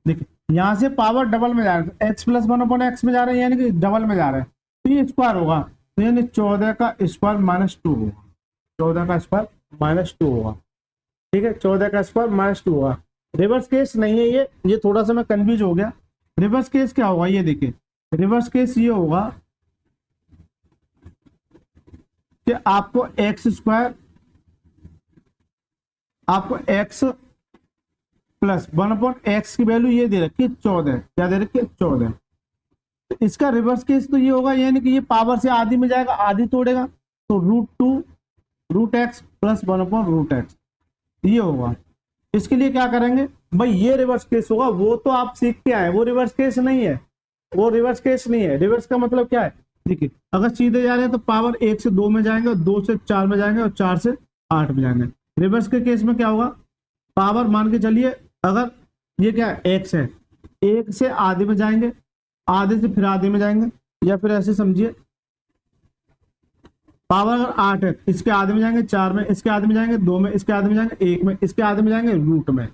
देखिए यहाँ से पावर डबल में जा रहा है, x + 1/x में जा रहे हैं, यानी कि डबल में जा रहे हैं, तो ये स्क्वायर होगा, तो यानी 14 का स्क्वायर -2 होगा, 14 का स्क्वायर -2 होगा। ठीक है, 14 का स्क्वायर -2 होगा। रिवर्स केस नहीं है ये थोड़ा सा मैं कंफ्यूज हो गया। रिवर्स केस क्या होगा, ये देखिए, रिवर्स केस ये होगा कि आपको x² आपको x + 1/x की वैल्यू ये दे रखी है 14, क्या दे रखी है 14। तो इसका रिवर्स केस तो ये होगा, यानी कि ये पावर से आधी में जाएगा, आधी तोड़ेगा, तो √2 रूट एक्स प्लस 1/√x, ये होगा। इसके लिए क्या करेंगे भाई, ये रिवर्स केस होगा, वो तो आप सीख के आए, वो रिवर्स केस नहीं है, वो रिवर्स केस नहीं है। रिवर्स का मतलब क्या है, देखिए अगर सीधे जा रहे हैं तो पावर 1 से 2 में जाएंगे और 2 से 4 में जाएंगे और 4 से 8 में जाएंगे। रिवर्स के केस में क्या होगा, पावर मान के चलिए अगर ये क्या है x है, 1 से आधे में जाएंगे, आधे से फिर आधे में जाएंगे, या फिर ऐसे समझिए पावर अगर 8 है, इसके आधे में जाएंगे 4 में, इसके आधे में जाएंगे 2 में, इसके आधे में जाएंगे 1 में, इसके आधे में जाएंगे रूट में,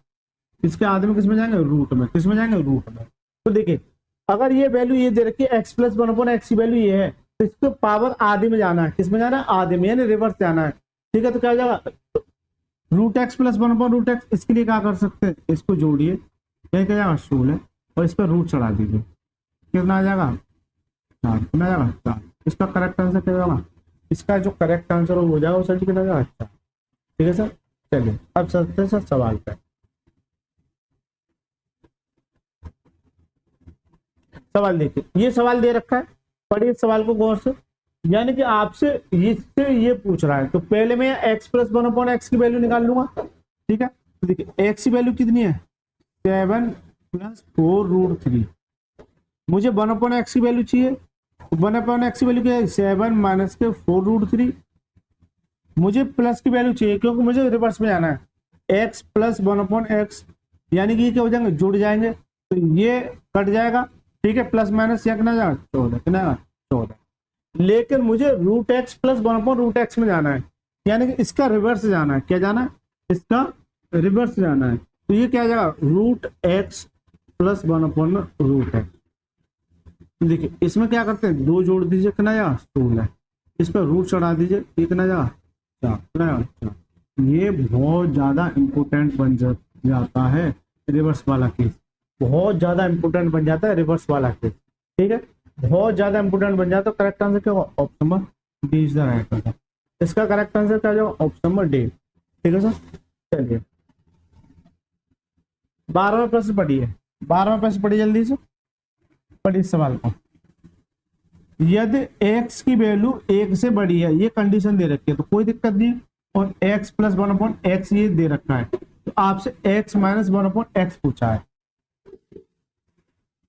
इसके आधे में किस में जाएंगे, रूट में, किस में जाएंगे, रूट में। तो देखिए अगर ये वैल्यू ये दे रखी है x प्लस 1/x की वैल्यू ये है, तो इसको पावर आधे में जाना है, किस में जाना है, आधे में, यानी रिवर्स जाना है। ठीक है, तो क्या हो जाएगा, रूट एक्स प्लस 1/√x। इसके लिए क्या कर सकते हैं, इसको जोड़िए, क्या जाएगा 16, और इस पर रूट चढ़ा दीजिए, कितना आ जाएगा 4, कितना आ जाएगा 4। इसका करेक्ट आंसर क्या होगा, इसका जो करेक्ट आंसर हो जाएगा वो सर कितना जाएगा 4। ठीक है सर, चलिए अब चलते हैं सर सवाल पे। सवाल देखिए, ये सवाल दे रखा है, पढ़िए सवाल को गौर से, यानी कि आपसे इससे ये पूछ रहा है, तो पहले मैं x प्लस 1/x की वैल्यू निकाल लूंगा। ठीक है, तो देखिए x की वैल्यू कितनी है, 7 प्लस 4√3। मुझे 1/x की वैल्यू चाहिए, 1/x की वैल्यू क्या है, 7 माइनस के 4√3। मुझे प्लस की वैल्यू चाहिए क्योंकि मुझे रिवर्स में जाना है, x प्लस 1/x, यानी कि ये क्या हो जाएंगे, जुड़ जाएंगे, तो ये कट जाएगा। ठीक है, प्लस माइनस या कितना जाएगा 14, कितना 14। लेकिन मुझे रूट एक्स प्लस 1/√x में जाना है, यानी कि इसका रिवर्स जाना है। क्या जाना है, इसका रिवर्स जाना है। तो ये क्या जाएगा, रूट एक्स प्लस 1/√x। देखिए इसमें क्या करते हैं, 2 जोड़ दीजिए, कितना जाएगा 16, इस पर रूट चढ़ा दीजिए, कितना जाएगा 4, कितना जाएगा 4। ये बहुत ज्यादा इंपोर्टेंट बन जाता है रिवर्स वाला केस, बहुत ज्यादा इंपोर्टेंट बन जाता है रिवर्स वाला केस। ठीक है, बहुत ज्यादा इंपोर्टेंट बन जाता है। करेक्ट आंसर क्या होगा, option number D is the right answer. इसका करेक्ट आंसर क्या होगा, ऑप्शन नंबर डी। ठीक है सर, चलिए 12वां प्रश्न पढ़िए, 12वां प्रश्न पढ़िए जल्दी से, पढ़िए सवाल को। यदि x की वैल्यू 1 से बड़ी है, ये कंडीशन दे रखी है तो कोई दिक्कत नहीं है, और x प्लस 1/x ये दे रखा है, तो आपसे x माइनस 1/x पूछा है।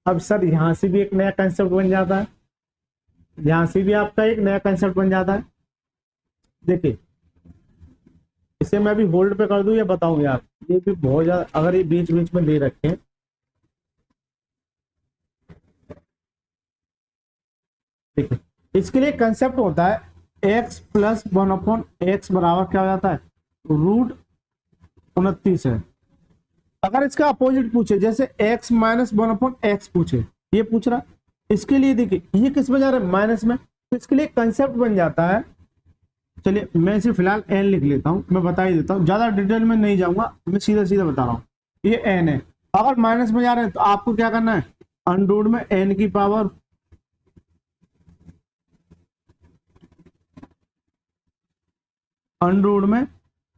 अब सर यहां से भी एक नया कंसेप्ट बन जाता है, यहां से भी आपका एक नया कंसेप्ट बन जाता है। देखिए इसे मैं भी होल्ड पे कर दूं या बताऊं यार, ये भी बहुत ज्यादा, अगर ये बीच बीच में दे रखे हैं, देखिए इसके लिए कंसेप्ट होता है x प्लस 1/x बराबर क्या हो जाता है, रूट 29 है। अगर इसका अपोजिट पूछे, जैसे x माइनस 1/x पूछे, ये पूछ रहा, इसके लिए देखिए ये किस में जा रहा है, माइनस में, तो इसके लिए कंसेप्ट बन जाता है। चलिए मैं इसे फिलहाल n लिख लेता हूं, मैं बता ही देता हूं, ज्यादा डिटेल में नहीं जाऊंगा, मैं सीधा सीधा बता रहा हूं, ये n है। अगर माइनस में जा रहे हैं तो आपको क्या करना है, अंडर में n की पावर अंडर में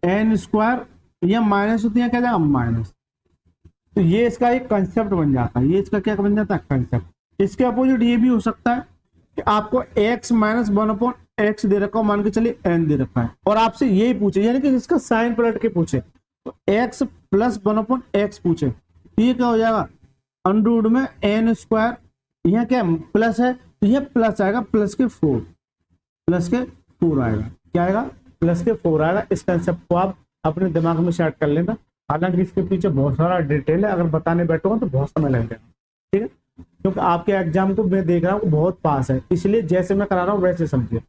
n स्क्वायर, या माइनस होती है क्या जाएगा माइनस, तो ये इसका एक कंसेप्ट बन जाता है। ये इसका क्या बन जाता है, कंसेप्ट। इसके अपोजिट ये भी हो सकता है कि आपको x माइनस 1/x दे रखा हो, मान के चलिए n दे रखा है, और आपसे यही पूछे, यानी कि इसका साइन पलट के पूछे, तो x प्लस 1/x पूछे, तो ये क्या हो जाएगा, अंडर में n स्क्वायर, यहाँ क्या प्लस है, तो ये प्लस आएगा, प्लस के 4, प्लस के 4 आएगा, क्या आएगा, प्लस के 4 आएगा। इस कंसेप्ट को आप अपने दिमाग में सेट कर लेना, हालांकि इसके पीछे बहुत सारा डिटेल है, अगर बताने बैठूंगा तो बहुत समय लग जाएगा। ठीक है, क्योंकि आपके एग्जाम को मैं देख रहा हूँ बहुत पास है, इसलिए जैसे मैं करा रहा हूँ वैसे समझिए।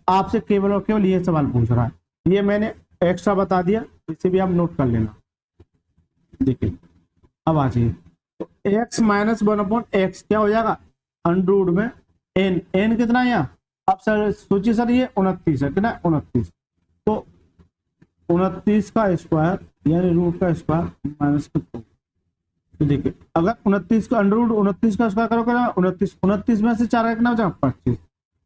आपसे केवल और केवल ये सवाल पूछ रहा है, ये मैंने एक्स्ट्रा बता दिया, इसे भी आप नोट कर लेना। देखिए अब आ जाइए, तो x माइनस 1/x क्या हो जाएगा, अंडर में n कितना है यहाँ, अब सर सोचिए सर ये 29 है, कितना 29, तो 29 का स्क्वायर यानी रूट का स्क्वायर माइनस के 4। तो देखिए अगर 29 का अंडर रूट 29 का स्क्वायर करोगे ना, 29 में से 4 कितना हो जाएगा 25,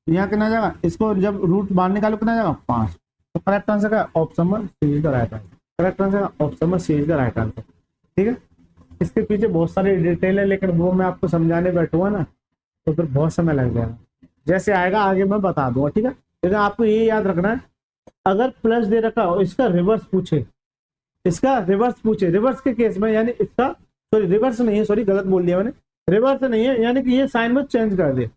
यहाँ कितना जाएगा, इसको जब रूट बाहर निकालो कितना जाएगा 5। तो करेक्ट आंसर का option number C is the right answer, correct answer option number C is the right answer. ठीक है, इसके पीछे बहुत सारी डिटेल है, लेकिन वो मैं आपको समझाने बैठूंगा ना तो फिर बहुत समय लग जाएगा, जैसे आएगा आगे मैं बता दूंगा। ठीक है, लेकिन आपको ये याद रखना है अगर प्लस दे रखा हो, इसका रिवर्स पूछे, इसका रिवर्स पूछे, रिवर्स के केस में यानी इसका, सॉरी रिवर्स नहीं है, सॉरी गलत बोल दिया मैंने, रिवर्स नहीं है, यानी कि ये साइन में चेंज कर दे,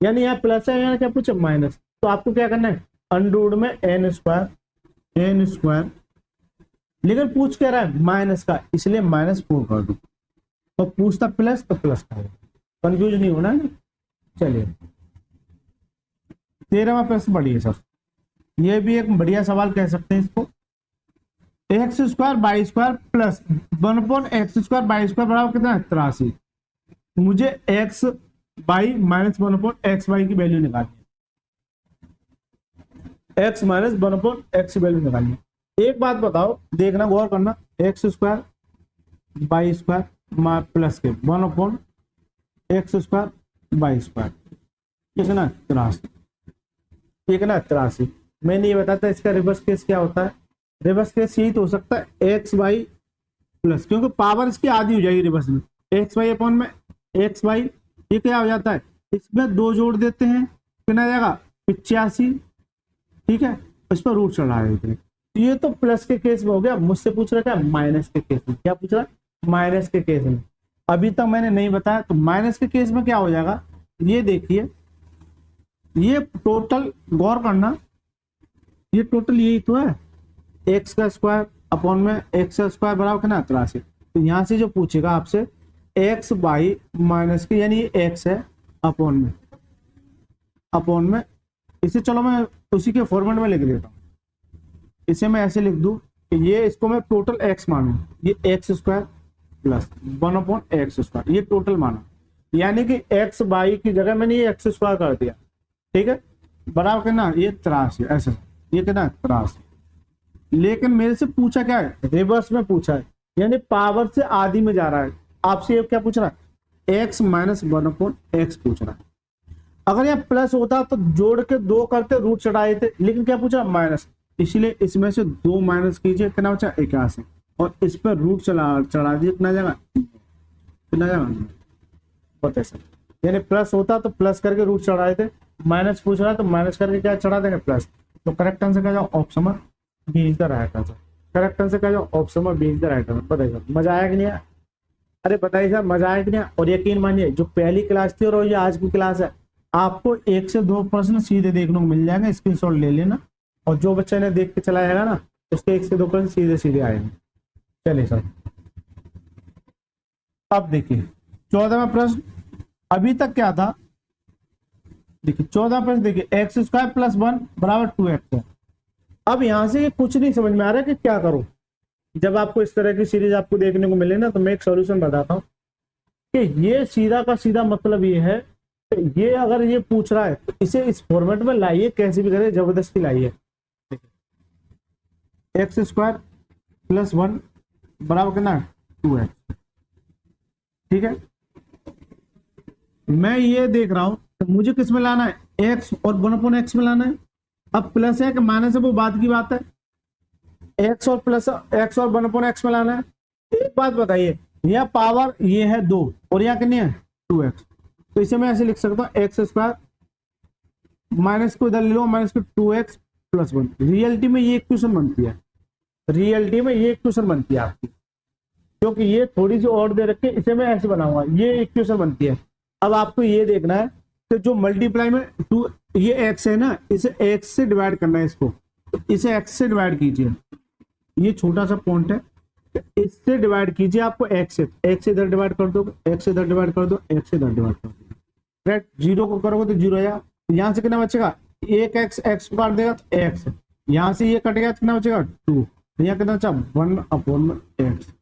यानी यहाँ प्लस है, यहाँ क्या पूछे माइनस, तो आपको क्या करना है अंडर में एन स्क्वायर, लेकिन पूछ क्या रहा है माइनस का, इसलिए -4 कर दो, तो पूछता प्लस तो प्लस का, कंफ्यूज नहीं होना है। चलिए 13वां प्रश्न पढ़िए सर, ये भी एक बढ़िया सवाल कह सकते हैं इसको। X square by square plus 1/x² by square बराबर कितना है 83। मुझे x by minus 1/x by की वैल्यू निकालनी है, x माइनस 1/x की वैल्यू निकालनी है। एक बात बताओ, देखना गौर करना, x square by square plus के 1/x² बाई स्क्वायर कितना 83, कितना 83। मैंने ये बताया इसका रिवर्स केस क्या होता है, रिवर्स केस यही तो हो सकता है एक्स बाई प्लस, क्योंकि पावर इसकी आधी हो जाएगी रिवर्स में, एक्स बाई अपॉन में एक्स बाई, ये क्या हो जाता है इसमें 2 जोड़ देते हैं, कितना आ जाएगा 85, ठीक है, इस पर रूट चढ़ा देते हैं। ये तो प्लस के केस में हो गया, मुझसे पूछ रहा था माइनस के केस में, क्या पूछ रहा है माइनस के केस में, अभी तक मैंने नहीं बताया, तो माइनस के केस में क्या हो जाएगा, ये देखिए, ये टोटल गौर करना, ये टोटल यही तो है एक्स का स्क्वायर अपॉन में एक्स का स्क्वायर बराबर कितना 83। तो यहाँ से जो पूछेगा आपसे एक्स बाई माइनस के, यानी ये एक्स है अपॉन में, इसे चलो मैं उसी के फॉर्मेट में लिख देता हूँ, इसे मैं ऐसे लिख दूं कि ये इसको मैं टोटल एक्स मानू, ये एक्स स्क्वायर प्लस 1/x², ये टोटल माना, यानी कि एक्स बाई की जगह मैंने ये एक्स स्क्वायर कर दिया, ठीक है, बराबर कितना ये 83, ऐसे ये कितना 83। लेकिन मेरे से पूछा क्या है, रिवर्स में पूछा है, यानी पावर से आधी में जा रहा है, आपसे ये क्या पूछ रहा है x माइनस 1/x पूछ रहा है। अगर यहाँ प्लस होता तो जोड़ के 2 करते रूट चढ़ाए थे, लेकिन क्या पूछा माइनस, इसलिए इसमें से 2 माइनस कीजिए, कितना बचा 81, और इस पर रूट चढ़ा दीजिए, कितना जाएगा 47, यानी प्लस होता तो प्लस करके रूट चढ़ाए थे, माइनस पूछ रहा है तो माइनस करके क्या चढ़ा देंगे प्लस, तो करेक्ट आंसर क्या जाओ ऑप्शन में B is the right answer, correct answer क्या जाओ ऑप्शन में B is the right answer. बताइए मजा आया कि नहीं आया, अरे बताइए सर मजा आया कि नहीं। और यकीन मानिए जो पहली क्लास थी और ये आज की क्लास है, आपको 1 से 2 प्रश्न सीधे देखने को मिल जाएंगे, स्क्रीनशॉट ले लेना, और जो बच्चा ने देख के चला जाएगा ना उसके 1 से 2 प्रश्न सीधे आएंगे। चलिए सर अब देखिए 14वां प्रश्न, अभी तक क्या था, देखिए 14वां प्रश्न देखिए एक्स स्क्वायर प्लस 1 बराबर 2x है। अब यहां से कुछ नहीं समझ में आ रहा है कि क्या करूं, जब आपको इस तरह की सीरीज आपको देखने को मिले ना, तो मैं एक सॉल्यूशन बताता हूं कि ये सीधा का सीधा मतलब ये है, ये अगर ये पूछ रहा है तो इसे इस फॉर्मेट में लाइए, कैसे भी करे जबरदस्ती लाइए। एक्स स्क्वायर प्लस 1 बराबर कितना 2x, ठीक है, मैं ये देख रहा हूं तो मुझे किस में लाना है x और 1/x में लाना है। अब प्लस है कि माइनस है वो बात की बात है, x और 1/x में लाना है। एक बात बताइए, यह पावर ये है 2 और यहाँ कितनी है 2x, तो इसे मैं ऐसे लिख सकता हूँ एक्स स्क्वायर, माइनस को इधर ले लो, माइनस को 2x प्लस 1। रियलिटी में ये इक्वेशन बनती है, रियलिटी में ये इक्वेशन बनती है आपकी, क्योंकि ये थोड़ी सी और दे रखे, इसे मैं ऐसे बनाऊंगा, ये इक्वेशन बनती है। अब आपको ये देखना है कि जो मल्टीप्लाई में 2 ये x है ना, इसे x से डिवाइड करना है, इसको तो इसे x से डिवाइड कीजिए, ये छोटा सा पॉइंट है, इससे डिवाइड कीजिए, आपको x से इधर डिवाइड कर दो, x से इधर डिवाइड कर दो, x से इधर डिवाइड कर दो, राइट, 0 को करोगे तो 0 आएगा, यहाँ से कितना बचेगा 1x, x को काट देगा तो x, यहाँ से ये कट गया तो कितना बचेगा 2, यहाँ कितना बचा 1/x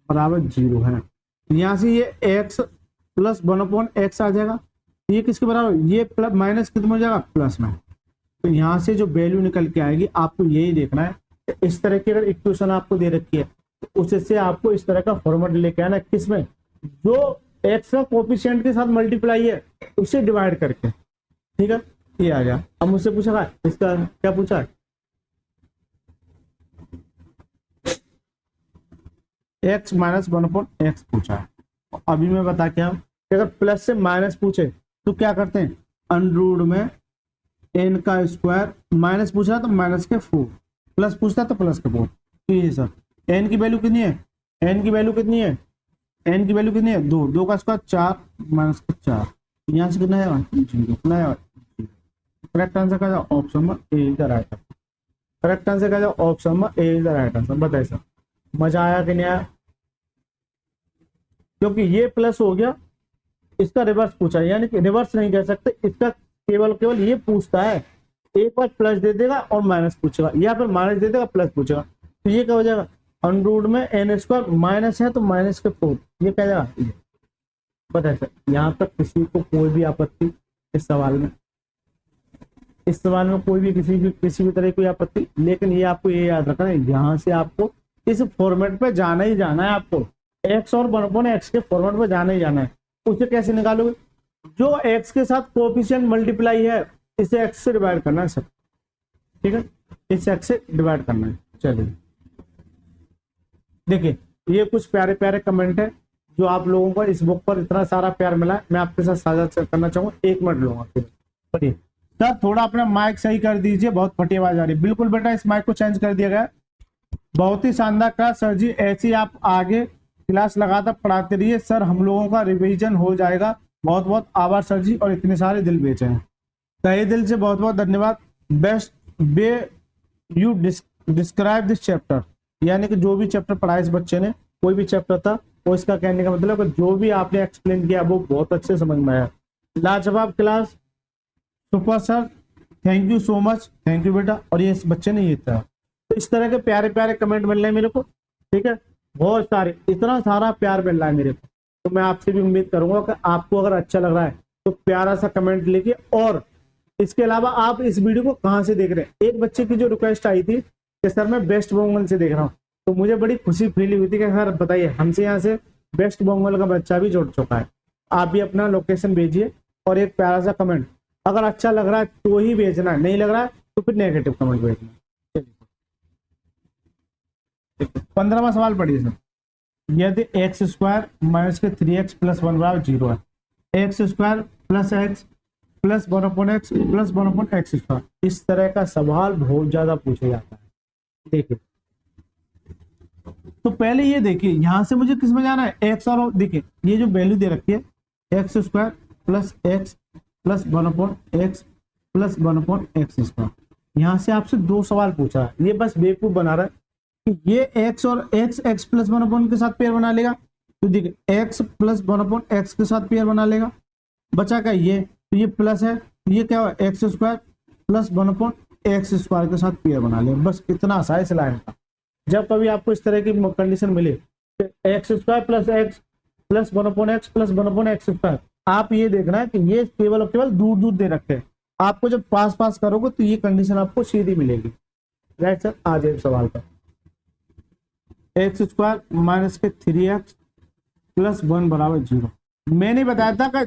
बराबर 0 है, यहाँ से ये x प्लस 1/x आ जाएगा, ये किसके बराबर, ये प्लस माइनस कितना हो जाएगा प्लस में, तो यहाँ से जो वैल्यू निकल के आएगी आपको यही देखना है। इस तरह की अगर इक्वेशन आपको दे रखी है तो उससे आपको इस तरह का फॉर्मेट लेके आना, किसमें जो x का कोफिशिएंट के साथ मल्टीप्लाई है उसे डिवाइड करके, ठीक है, ये आ गया। अब मुझसे पूछा इसका क्या पूछा है, x माइनस 1/x पूछा है। अभी मैं बता क्या, अगर प्लस से माइनस पूछे तो क्या करते हैं, अंडर रूट में एन का स्क्वायर, माइनस पूछ रहा तो माइनस के 4, प्लस पूछता तो प्लस के 4। तो ये सर एन की वैल्यू कितनी है, एन की वैल्यू कितनी है, एन की वैल्यू कितनी है 2, 2 का स्क्वायर 4 माइनस का 4, यहाँ से कितना है 0, कितना है। करेक्ट आंसर का ऑप्शन में A is the right answer. Correct answer का ऑप्शन में A is the right answer. बताइए सर मजा आया कि नहीं आया? क्योंकि ये प्लस हो गया, इसका रिवर्स पूछा, यानी कि रिवर्स नहीं कह सकते, इसका केवल ये पूछता है, एक बार प्लस दे देगा और माइनस पूछेगा, या फिर माइनस दे देगा प्लस पूछेगा। तो ये क्या हो जाएगा, अंडर में एन स्क्वायर माइनस है तो माइनस के 4, ये क्या जाएगा। बताइए सर यहाँ तक किसी को कोई भी आपत्ति इस सवाल में, इस सवाल में कोई भी किसी भी तरह की आपत्ति? लेकिन ये आपको ये याद रखना है, यहाँ से आपको इस फॉर्मेट पे जाना ही जाना है, आपको एक्स और 1/x के फॉर्मेट पे जाना ही जाना है। उसे कैसे निकालोगे, जो x के साथ कोएफिशिएंट मल्टीप्लाई है इसे x से डिवाइड करना है सर, ठीक है, इस x से डिवाइड करना है। चलिए देखिए ये कुछ प्यारे प्यारे कमेंट है जो आप लोगों को इस बुक पर इतना सारा प्यार मिला है, मैं आपके साथ साझा करना चाहूंगा, 1 मिनट लूंगा। पढ़िए सर, थोड़ा अपना माइक सही कर दीजिए, बहुत फटी आवाज आ रही है। बिल्कुल बेटा इस माइक को चेंज कर दिया गया। बहुत ही शानदार क्लास सर जी, ऐसी आप आगे क्लास लगातार पढ़ाते रहिए सर, हम लोगों का रिवीजन हो जाएगा। बहुत बहुत आभार सर जी, और इतने सारे दिल बेचे हैं, तहे दिल से बहुत बहुत धन्यवाद। Best way you describe this chapter, यानी कि जो भी चैप्टर पढ़ाया इस बच्चे ने, कोई भी चैप्टर था, वो इसका कहने का मतलब है जो भी आपने एक्सप्लेन किया वो बहुत अच्छे समझ में आया। लाजवाब class, super sir, thank you so much, thank you बेटा। और ये इस बच्चे ने ये था, तो इस तरह के प्यारे प्यारे कमेंट मिल रहे हैं मेरे को, ठीक है, बहुत सारे, इतना सारा प्यार मिल रहा है मेरे को। तो मैं आपसे भी उम्मीद करूंगा कि आपको अगर अच्छा लग रहा है तो प्यारा सा कमेंट लिखिए। और इसके अलावा आप इस वीडियो को कहाँ से देख रहे हैं, एक बच्चे की जो रिक्वेस्ट आई थी कि सर मैं वेस्ट बंगाल से देख रहा हूँ, तो मुझे बड़ी खुशी फील हुई थी कि सर बताइए हमसे यहाँ से वेस्ट बंगाल का बच्चा भी जुड़ चुका है। आप भी अपना लोकेशन भेजिए और एक प्यारा सा कमेंट, अगर अच्छा लग रहा है तो ही भेजना है, नहीं लग रहा है तो फिर नेगेटिव कमेंट भेजना। 15वां सवाल पढ़िए सर, यदि एक्स स्क्वायर माइनस के 3x प्लस 1 बराबर 0 है, x square plus x plus 1/x plus 1/x square, इस तरह का सवाल बहुत ज्यादा पूछा जाता है। देखिए तो पहले ये देखिए यहां से मुझे किस में जाना है, एक्स, और देखिए ये जो वैल्यू दे रखी है x square plus x plus 1/x plus 1/x square, यहां से आपसे 2 सवाल पूछा है। ये बस बेवकूफ बना रहा है कि ये x और x प्लस 1/x के साथ पेयर बना लेगा, तो देखिए x प्लस 1/x के साथ पेयर बना लेगा, बचा क्या ये, तो ये प्लस है, तो ये क्या हुआ x square plus 1/x square के साथ पेयर बना लेगा। बस इतना सा इस लाइन का। जब कभी आपको इस तरह की कंडीशन मिले x square plus x plus 1/x plus 1/x square, आप ये देखना है कि ये केवल और केवल दूर दूर दे रखे हैं, आपको जब पास पास करोगे तो ये कंडीशन आपको सीधी मिलेगी। राइट सर, आ जाए सवाल पर, एक्स स्क्वायर माइनस के 3x प्लस 1 बराबर 0। मैंने बताया था कि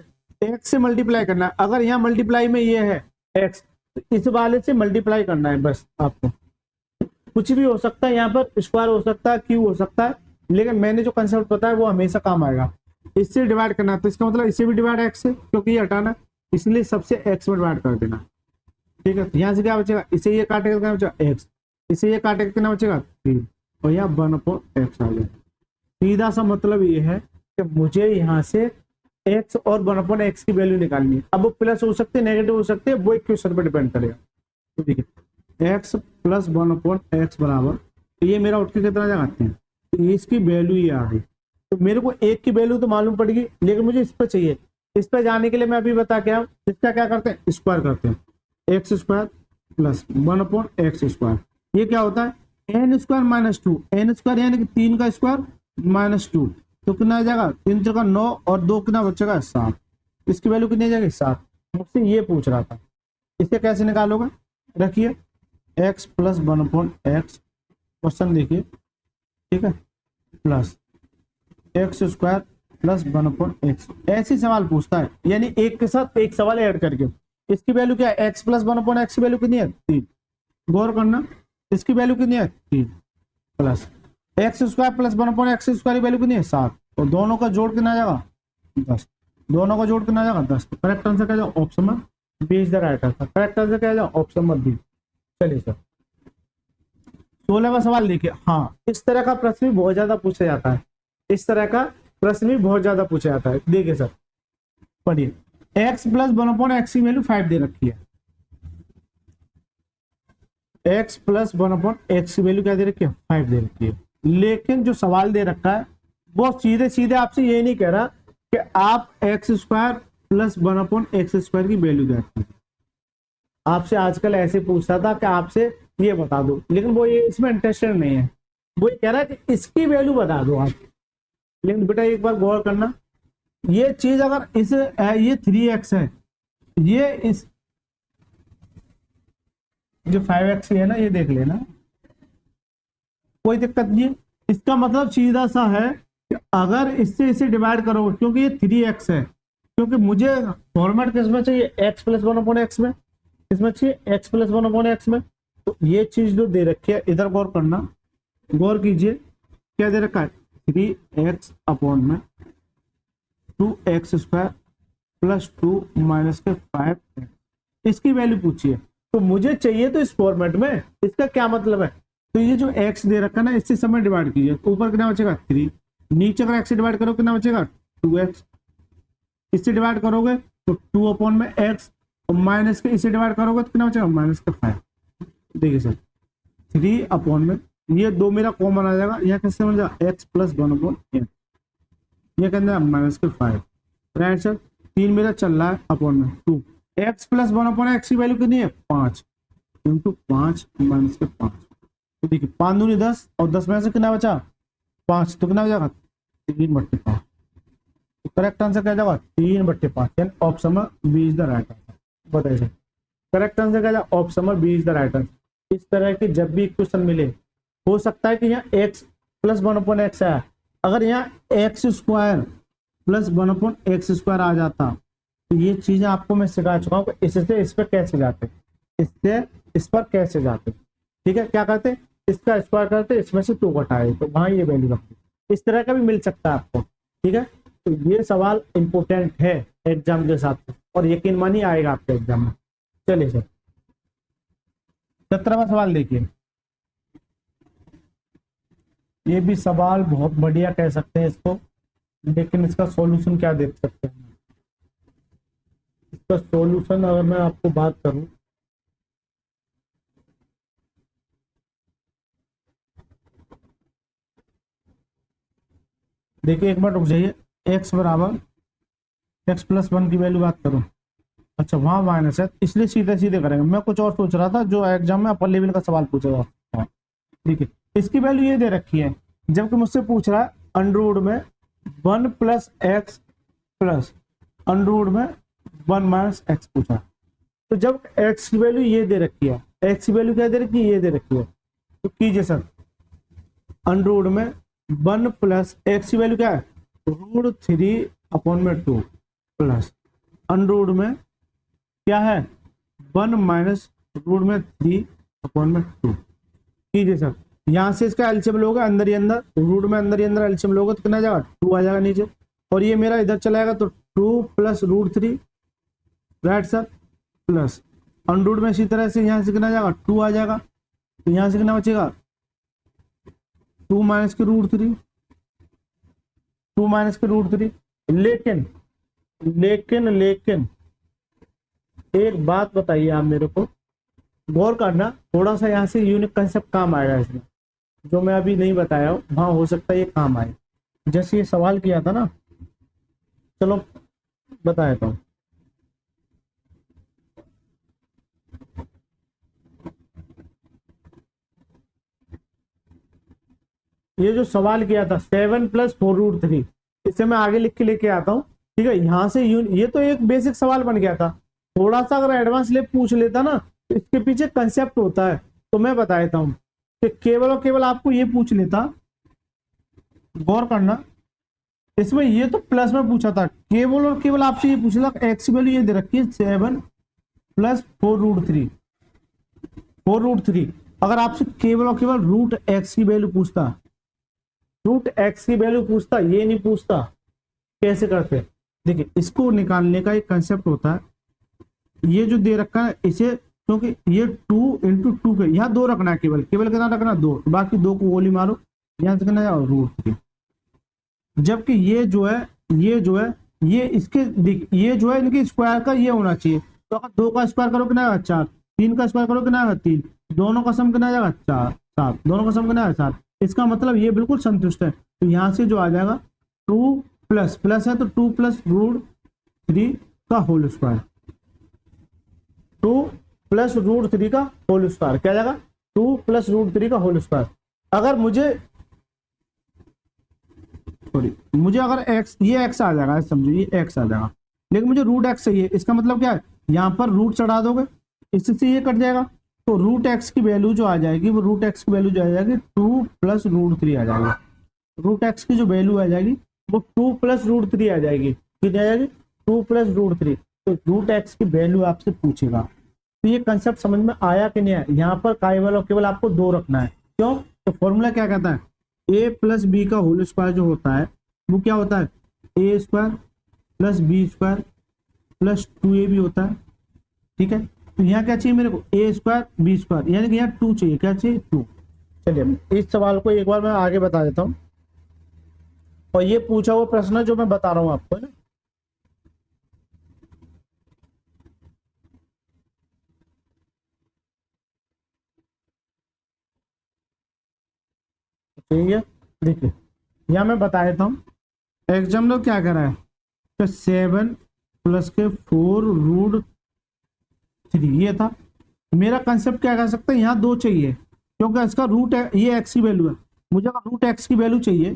x से मल्टीप्लाई करना है, अगर यहाँ मल्टीप्लाई में ये है x, तो इस वाले से मल्टीप्लाई करना है बस। आपको कुछ भी हो सकता है, यहाँ पर स्क्वायर हो सकता है, क्यू हो सकता है, लेकिन मैंने जो कंसेप्ट बताया वो हमेशा काम आएगा। इससे डिवाइड करना है तो इसका मतलब इससे भी डिवाइड x से, क्योंकि ये हटाना, इसलिए सबसे x में डिवाइड कर देना, ठीक है। यहाँ से क्या बचेगा, इसे ये काटेगा क्या बचेगा x, इसे ये काटेगा कितना बचेगा 3, और यहाँ 1/x आ गया। सीधा सा मतलब ये है कि मुझे यहाँ से x और 1/x की वैल्यू निकालनी है। अब वो प्लस हो सकते हैं, नेगेटिव हो सकते हैं, वो एक क्वेश्चन पर डिपेंड करेगा। तो देखिए x प्लस 1/x बराबर, तो ये मेरा उठ के कितना जगह आते हैं, तो इसकी वैल्यू ये आ गई। तो मेरे को एक की वैल्यू तो मालूम पड़ेगी, लेकिन मुझे इस पर चाहिए। इस पर जाने के लिए मैं अभी बता के इसका क्या करते हैं, स्क्वायर करते हैं, x square plus 1/x square, ये क्या होता है N square minus 2, N square यानी कि 3 का स्क्वायर माइनस 2, तो कितना आ जाएगा 3 का 9 और 2 कितना बचेगा 7, इसकी वैल्यू कितनी आ जाएगी 7। मुझसे ये पूछ रहा था, इसे कैसे निकालोगे, रखिए x प्लस 1/x, क्वेश्चन देखिए, ठीक है, plus x square plus 1/x, ऐसी सवाल पूछता है, यानी एक के साथ एक सवाल ऐड करके। इसकी वैल्यू क्या है, x प्लस 1/x की वैल्यू कितनी है 3, गौर करना, इसकी वैल्यू कितनी है 3, plus x square plus 1/x square की वैल्यू कितनी है 7, और दोनों का जोड़ कितना आ जाएगा 10, दोनों का जोड़ कितना आ जाएगा 10। तो करेक्ट आंसर क्या जाएगा ऑप्शन में B is the right answer. Correct answer क्या है? Option number B. चलिए सर 16वां सवाल देखिए। हाँ, इस तरह का प्रश्न भी बहुत ज्यादा पूछा जाता है, इस तरह का प्रश्न भी बहुत ज्यादा पूछा जाता है। देखिए सर पढ़िए, x plus one upon x की वैल्यू 5 दे रखी है। X plus one upon x की वैल्यू क्या दे रखी है? 5 दे रखी है। लेकिन जो सवाल दे रखा है वो सीधे सीधे आपसे ये नहीं कह रहा कि आप x square plus one upon x square की वैल्यू क्या है। आपसे आजकल ऐसे पूछता था कि आपसे ये बता दो, लेकिन वो ये इसमें इंटरेस्टेड नहीं है, वो ये कह रहा है कि इसकी वैल्यू बता दो आप। लेकिन बेटा एक बार गौर करना, ये चीज अगर इस ये 3x है, ये इस जो 5x है ना, ये देख लेना, कोई दिक्कत नहीं है। इसका मतलब सीधा सा है कि अगर इससे इसे डिवाइड करोगे, क्योंकि ये 3x है, क्योंकि मुझे फॉर्मेट किसमें चाहिए? x plus one upon x में, इसमें चाहिए x plus one upon x में। तो ये चीज जो दे रखी है, इधर गौर करना, गौर कीजिए क्या दे रखा है? 3x अपॉन में 2x स्क्वायर प्लस 2 माइनस के 5x, इसकी वैल्यू पूछिए। तो मुझे चाहिए तो इस फॉर्मेट में, इसका क्या मतलब है? तो ये जो x दे रखा है ना, इससे समय डिवाइड कीजिए, तो ऊपर कितना बचेगा? 3, नीचे अगर x से डिवाइड करो कितना बचेगा? 2x, इससे डिवाइड करोगे तो 2 अपॉन में x, और माइनस के इसे डिवाइड करोगे तो कितना बचेगा? माइनस के 5। देखिए सर 3 अपॉन में ये 2 मेरा कॉमन आ जाएगा, यह कैसे बन जाएगा? x plus one upon x, ये कहते हैं माइनस के 5। राइट सर, 3 मेरा चल रहा है अपॉन में 2, x plus one upon x की वैल्यू कितनी है? 5 इंटू 5 माइनस के 5। तो देखिए 5 दूनी 10, और 10 में से कितना बचा? 5, तो कितना हो जाएगा? 3/5। तो करेक्ट आंसर क्या जाएगा? 3/5, यानी ऑप्शन में B is the right answer. बताइए सर करेक्ट आंसर क्या जाएगा? ऑप्शन में B is the right answer. इस तरह के जब भी क्वेश्चन मिले, हो सकता है कि यहाँ x plus one upon x है, अगर यहाँ x square plus one upon x square आ जाता, तो ये चीजें आपको मैं सिखा चुका हूँ, इससे इस पर कैसे जाते, इससे इस पर कैसे जाते। ठीक है, क्या करते? इसका स्क्वायर करते, इसमें से 2 घटाए, तो वहां ये वैल्यू रखते। इस तरह का भी मिल सकता है आपको। ठीक है, तो ये सवाल इंपोर्टेंट है एग्जाम के हिसाब से, और यकीन मानिए आएगा आपके एग्जाम में। चलिए सर 17वां सवाल देखिए। ये भी सवाल बहुत बढ़िया कह सकते हैं इसको, लेकिन इसका सॉल्यूशन क्या देख सकते हैं? इसका सॉल्यूशन अगर मैं आपको बात करूं, देखिए एक मिनट रुक जाइए। x बराबर x प्लस वन की वैल्यू बात करूं, अच्छा वहां माइनस है, इसलिए सीधे सीधे करेंगे। मैं कुछ और सोच रहा था, जो एग्जाम में अपर लेवल का सवाल पूछा जाता है। ठीक है, इसकी वैल्यू ये दे रखी है, जबकि मुझसे पूछ रहा है अंडरवुड में 1 प्लस एक्स प्लस अंडरवुड में 1 माइनस एक्स पूछा। तो जब x की वैल्यू ये दे रखी है, x की वैल्यू क्या दे रखी है? ये दे रखी है, तो कीजिए सर अंडरवुड में 1 प्लस एक्स की वैल्यू क्या है? √3 अपॉन में 2 प्लस अंडरवुड में क्या है? 1 माइनस रूट में 3 अपॉन में 2। कीजिए सर, यहाँ से इसका एलसीएम लोगे अंदर ही अंदर, रूट में अंदर ही अंदर एलसीएम लोगे तो कितना आ जाएगा? 2 आ जाएगा नीचे, और ये मेरा इधर चलाएगा तो 2 plus √3, right sir, plus Underwood में इसी तरह से यहाँ से कितना आ जाएगा? 2 आ जाएगा, तो यहाँ से कितना बचेगा? 2 माइनस के √3, 2 माइनस के √3। लेकिन लेकिन लेकिन एक बात बताइए आप मेरे को, गौर करना, थोड़ा सा यहाँ से यूनिक कंसेप्ट काम आएगा इसमें, जो मैं अभी नहीं बताया हूँ, वहां हो सकता है ये काम आए। जैसे ये सवाल किया था ना, चलो बता देता हूँ। ये जो सवाल किया था 7 प्लस 4√3, इसे मैं आगे लिख के लेके आता हूँ। ठीक है, यहाँ से ये तो एक बेसिक सवाल बन गया था, थोड़ा सा अगर एडवांस ले पूछ लेता ना, तो इसके पीछे कंसेप्ट होता है, तो मैं बता देता हूँ कि केवल और केवल आपको ये पूछ लेता, गौर करना, इसमें ये तो प्लस में पूछा था, केवल और केवल आपसे ये पूछा था एक्स की वैल्यू ये दे रखी है 7 प्लस 4√3, 4√3। अगर आपसे केवल और केवल रूट एक्स की वैल्यू पूछता, रूट एक्स की वैल्यू पूछता, ये नहीं पूछता, कैसे करते? देखिए इसको निकालने का एक कंसेप्ट होता है, ये जो दे रखा है इसे, क्योंकि ये 2 × 2 के यहाँ 2 रखना है, केवल कितना रखना 2, बाकी 2 को गोली मारो, यहाँ से कितना जाओ √3। जबकि ये जो है ये इसके ये जो है इनके स्क्वायर का ये होना चाहिए। तो अगर 2 का स्क्वायर करो कितना आएगा 4, 3 का स्क्वायर करो कितना आएगा 3, दोनों का सम कितना आ जाएगा 4, 7, दोनों का सम कितना है 7। इसका मतलब ये बिल्कुल संतुष्ट है। तो यहाँ से जो आ जाएगा 2 प्लस है तो 2 + √3 का होल स्क्वायर, 2 + √3 का होल स्क्वायर क्या जाएगा 2 + √3 का होल स्क्वायर। अगर मुझे अगर x, ये x आ जाएगा, समझो ये x आ जाएगा, लेकिन मुझे √x चाहिए। इसका मतलब क्या है, यहाँ पर रूट चढ़ा दोगे, इससे ये कट जाएगा, तो √x की वैल्यू जो आ जाएगी वो √x की वैल्यू जो आ जाएगी 2 + √3 आ जाएगी। √x की जो वैल्यू आ जाएगी वो 2 + √3 आ जाएगी। कितनी आ जाएगी 2 + √3। तो √x की वैल्यू आपसे पूछेगा। तो ये कंसेप्ट समझ में आया कि नहीं आया। यहाँ पर केवल और केवल आपको 2 रखना है। क्यों, तो फॉर्मूला क्या कहता है, a + b का होल स्क्वायर जो होता है वो क्या होता है a² + b² + 2ab होता है। ठीक है, तो यहाँ क्या चाहिए मेरे को a² b², यानी कि यहाँ 2 चाहिए। क्या चाहिए 2। चलिए इस सवाल को एक बार मैं आगे बता देता हूँ, और ये पूछा हुआ प्रश्न जो मैं बता रहा हूँ आपको, है ना। ठीक है, देखिए यहाँ मैं बता देता हूँ। एग्जाम्पल क्या कर रहा है, तो 7 + 4 √3 ये था। मेरा कंसेप्ट क्या कर सकता है, यहाँ 2 चाहिए, क्योंकि इसका रूट है, ये x की वैल्यू है। मुझे अगर √x की वैल्यू चाहिए,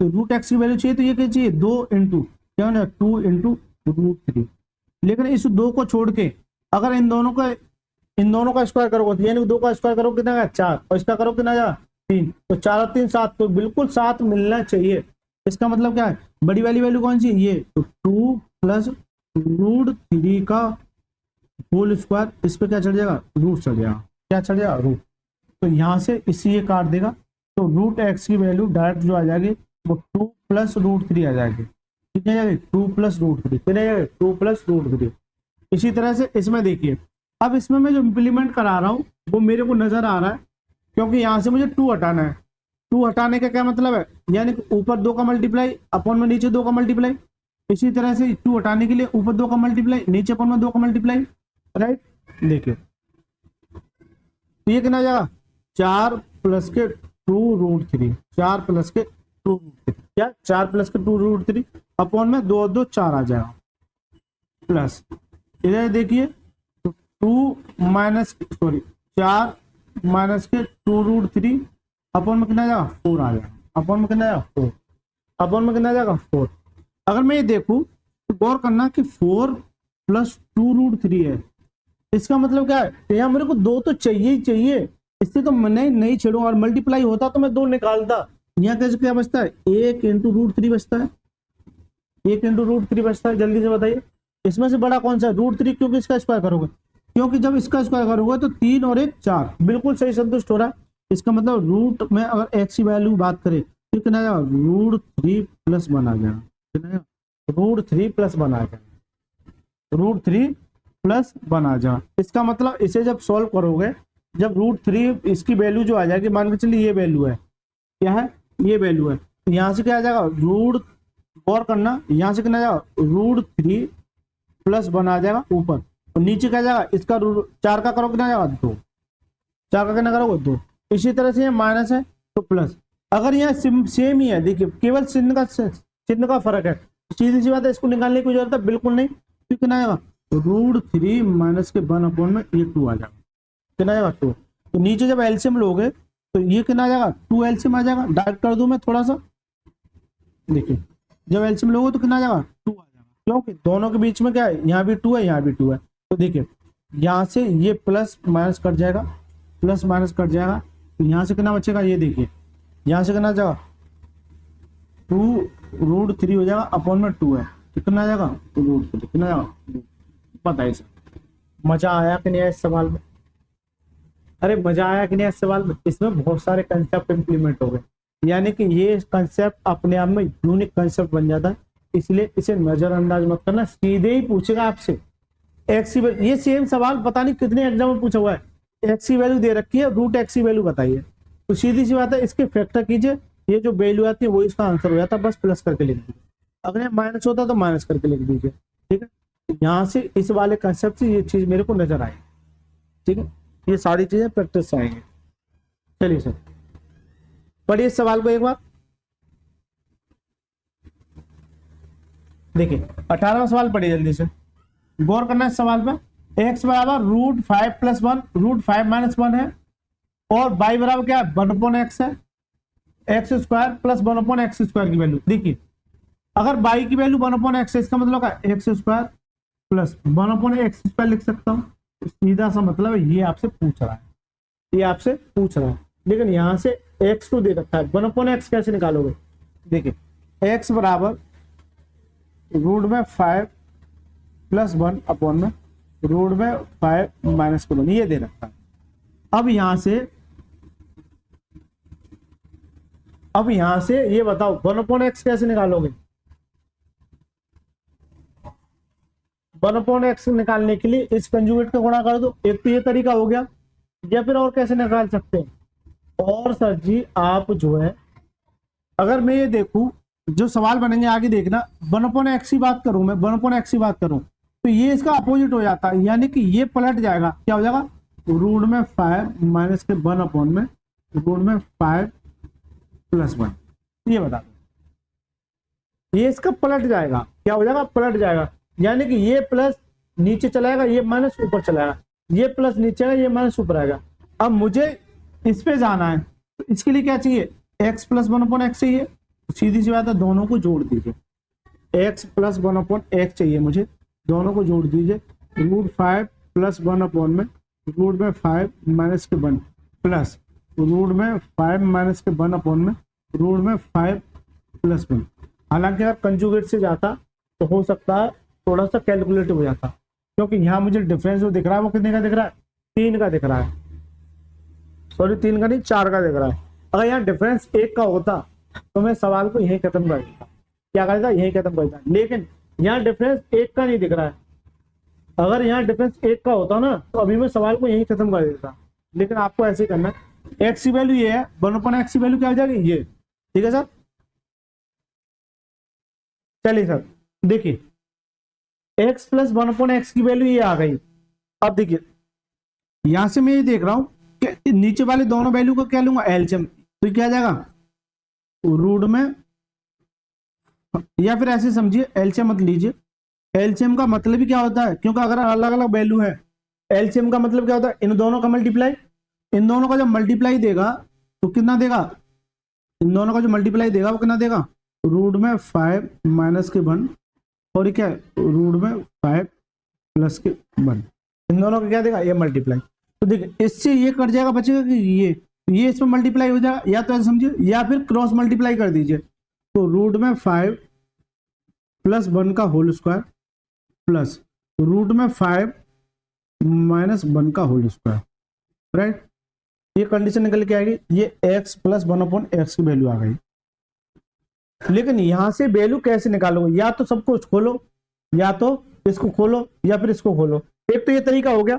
तो √x की वैल्यू चाहिए तो ये क्या चाहिए 2 × क्या ना 2 × √3। लेकिन इस 2 को छोड़ के अगर इन दोनों का स्क्वायर करोगे, यानी 2 का स्क्वायर करोगे कितना 4, और इसका करो कितना 3, तो 4 और 3 7, तो बिल्कुल 7 मिलना चाहिए। इसका मतलब क्या है, बड़ी वाली वैल्यू कौन सी है ये, तो 2 + √3 का होल स्क्वायर, इस पे क्या चढ़ जाएगा रूट चढ़ जाएगा, क्या चढ़ जाएगा रूट। तो यहाँ से इसी ये काट देगा, तो √x की वैल्यू डायरेक्ट जो आ जाएगी वो 2 + √3 आ जाएगी। कितनी आ जाएगी 2 + √3, कितने आ जाएगी 2 + √3। इसी तरह से इसमें देखिए, अब इसमें मैं जो इम्प्लीमेंट करा रहा हूँ वो मेरे को नजर आ रहा है, क्योंकि यहाँ से मुझे 2 हटाना है। 2 हटाने का क्या मतलब है, यानी ऊपर 2 का मल्टीप्लाई अपॉन में नीचे 2 का मल्टीप्लाई। इसी तरह से 2 हटाने के लिए ऊपर 2 का मल्टीप्लाई, नीचे अपॉन में 2 का मल्टीप्लाई, राइट। देखिए ये कितना आ जाएगा 4 + 2 √3, 4 + 2 √3, क्या 4 + 2 √3 अपॉन में 2 2 4 आ जाएगा, प्लस इधर देखिए तो 4 -2 √3 अपॉन में कितना आ जाएगा 4 आ जाएगा, अपॉन में कितना आ जाएगा 4, अपॉन में कितना आ जाएगा 4। अगर मैं ये देखूं तो गौर करना कि 4 + 2 √3 है। इसका मतलब क्या है, यहाँ मेरे को 2 तो चाहिए ही चाहिए, इससे तो मैं नहीं छेड़ूंगा। और मल्टीप्लाई होता तो मैं 2 निकालता। यहाँ कैसे क्या बचता है 1 × √3 बचता है, 1 × √3 बचता है। जल्दी से बताइए इसमें से बड़ा कौन सा है √3, क्योंकि इसका स्क्वायर करोगे, क्योंकि जब इसका स्क्वायर करोगे तो 3 और 1 4, बिल्कुल सही संतुष्ट हो रहा है। इसका मतलब रूट में अगर x की वैल्यू बात करें तो कितना आएगा √3 + 1 आ जाएगा, कितना √3 + 1 आ जाएगा, √3 + 1 आ जाएगा। इसका मतलब इसे जब सॉल्व करोगे, जब √3 इसकी वैल्यू जो आ जाएगी, मान के चलिए ये वैल्यू है, क्या है ये वैल्यू है, तो यहाँ से क्या आ जाएगा रूट, गौर करना यहाँ से कितना आ जाएगा √3 + 1 आ जाएगा ऊपर, और नीचे क्या आ जाएगा इसका 4 का करो कितना आ जाएगा 2, 4 का कितना करोगे 2। इसी तरह से ये माइनस है तो प्लस। अगर यहाँ सेम ही है, देखिए केवल चिन्ह का फर्क है, सीधी सी बात है, इसको निकालने की जरूरत है बिल्कुल नहीं। तो कितना आएगा √3 - के 1 अपॉन में ये 2 आ जाएगा, कितना आएगा 2। तो नीचे जब एलसीएम लोगे तो ये कितना आ जाएगा 2 एलसीएम आ जाएगा। डायरेक्ट कर दूं मैं थोड़ा सा, देखिए जब एलसीएम लोगे तो कितना आ जाएगा 2 आ जाएगा, क्योंकि दोनों के बीच में क्या है, यहाँ भी 2 है यहाँ भी 2 है। तो देखिए यहाँ से ये प्लस माइनस कट जाएगा, प्लस माइनस कट जाएगा, तो यहाँ से कितना बचेगा, ये देखिए यहाँ से कितना जाएगा 2 √3 हो जाएगा, अपॉन में 2 है, कितना आ जाएगा √3, कितना आएगा। बताइए सर मजा आया कि नहीं इस सवाल में, अरे मजा आया कि नहीं इस सवाल में। इसमें बहुत सारे कंसेप्ट इंप्लीमेंट हो गए, यानी कि ये कंसेप्ट अपने आप में यूनिक कंसेप्ट बन जाता है, इसलिए इसे नजरअंदाज मत करना, सीधे ही पूछेगा आपसे एक्स की वैल्यू, ये सेम सवाल पता नहीं कितने एग्जाम में पूछा हुआ है, एक्स की वैल्यू दे रखी है, रूट एक्स की वैल्यू बताइए, तो सीधी सी बात है इसके फैक्टर कीजिए, ये जो वैल्यू आती है वो इसका आंसर हो जाता है, बस प्लस करके लिख दीजिए, अगर माइनस होता तो माइनस करके लिख दीजिए। ठीक है, यहाँ से इस वाले कंसेप्ट से ये चीज मेरे को नजर आई। ठीक है, ये सारी चीजें प्रैक्टिस से आएंगे। चलिए सर पढ़िए इस सवाल को एक बार, देखिए 18वां सवाल पढ़िए जल्दी से, गौर करना है इस सवाल पे। एक्स बराबर रूट 5 प्लस 1, रूट 5 माइनस 1 है, और y बराबर क्या है 1/x है, x square plus 1/x square की वैल्यू। देखिए अगर y की वैल्यू 1/x है, इसका मतलब क्या, x square plus 1/x square लिख सकता हूँ, सीधा सा मतलब है, ये आपसे पूछ रहा है, ये आपसे पूछ रहा है, लेकिन यहां से x तो दे रखा है, 1/x कैसे निकालोगे, देखिए x बराबर रूट में 5 प्लस 1 अपॉन में रूट में 5 माइनस 1 ये दे रखा है। अब यहां से ये बताओ 1/x कैसे निकालोगे, 1/x निकालने के लिए इस कंजुगेट का गुणा कर दो, एक तो ये तरीका हो गया, या फिर और कैसे निकाल सकते हैं, और सर जी आप जो है अगर मैं ये देखूं जो सवाल बनेंगे आगे देखना, 1/x की बात करूं मैं, 1/x की बात करूं तो ये इसका अपोजिट हो जाता है, यानी कि ये पलट जाएगा, क्या हो जाएगा रूट में 5 माइनस के 1 अपॉन में रूट में 5 प्लस 1, ये बता दो, ये इसका पलट जाएगा, क्या हो जाएगा पलट जाएगा, यानी कि ये प्लस नीचे चलाएगा, ये माइनस ऊपर चलाएगा, ये प्लस नीचे आएगा, ये माइनस ऊपर आएगा। अब मुझे इस पे जाना है, तो इसके लिए क्या चाहिए, x प्लस 1/x चाहिए, सीधी सी बात है दोनों को जोड़ दीजिए, x प्लस 1/x चाहिए मुझे, दोनों को जोड़ दीजिए, रूट 5 प्लस 1 अपॉन में रूट में 5 माइनस के 1 प्लस रूट में 5 माइनस के 1 अपॉन में रूट में 5 प्लस 1। हालांकि अगर कंजुगेट से जाता तो हो सकता है थोड़ा सा कैलकुलेटिव हो जाता, क्योंकि यहाँ मुझे डिफरेंस जो दिख रहा है वो कितने का दिख रहा है, 3 का दिख रहा है, सॉरी 3 का नहीं 4 का दिख रहा है। अगर यहाँ डिफरेंस 1 का होता तो मैं सवाल को यहीं खत्म कर देता, क्या करता यहीं खत्म कर देता, लेकिन यहाँ डिफरेंस 1 का नहीं दिख रहा है, अगर यहाँ डिफरेंस 1 का होता ना तो अभी मैं सवाल को यहीं खत्म कर देता, लेकिन आपको ऐसे करना है, एक्स की वैल्यू ये है, 1/x की वैल्यू क्या हो जाएगी ये, ठीक है सर। चलिए सर देखिए x प्लस 1/x की वैल्यू ये आ गई। अब देखिए यहां से मैं ये देख रहा हूं कि नीचे वाले दोनों वैल्यू को क्या लूंगा एलसीएम, तो क्या आ जाएगा रूट में, या फिर ऐसे समझिए एलसीएम मत लीजिए, एलसीएम का मतलब ही क्या होता है, क्योंकि अगर अलग अलग वैल्यू है, एलसीएम का मतलब क्या होता है इन दोनों का मल्टीप्लाई, इन दोनों का जब मल्टीप्लाई देगा तो कितना देगा, इन दोनों का जो मल्टीप्लाई देगा वो कितना देगा रूट में 5 माइनस के 1 और ये क्या है रूट में 5 प्लस के 1, इन दोनों का क्या देगा ये मल्टीप्लाई। तो देखिए इससे ये कट जाएगा, बचेगा कि ये इसमें मल्टीप्लाई हो जाएगा, या तो ऐसे समझिए या फिर क्रॉस मल्टीप्लाई कर दीजिए, तो रूट में 5 प्लस 1 का होल स्क्वायर प्लस रूट में 5 माइनस 1 का होल स्क्वायर, राइट, ये कंडीशन निकल के आएगी, ये x प्लस 1/x की वैल्यू आ गई। लेकिन यहां से वैल्यू कैसे निकालोगे, या तो सब कुछ खोलो, या तो इसको खोलो, या फिर इसको खोलो, एक तो ये तरीका हो गया।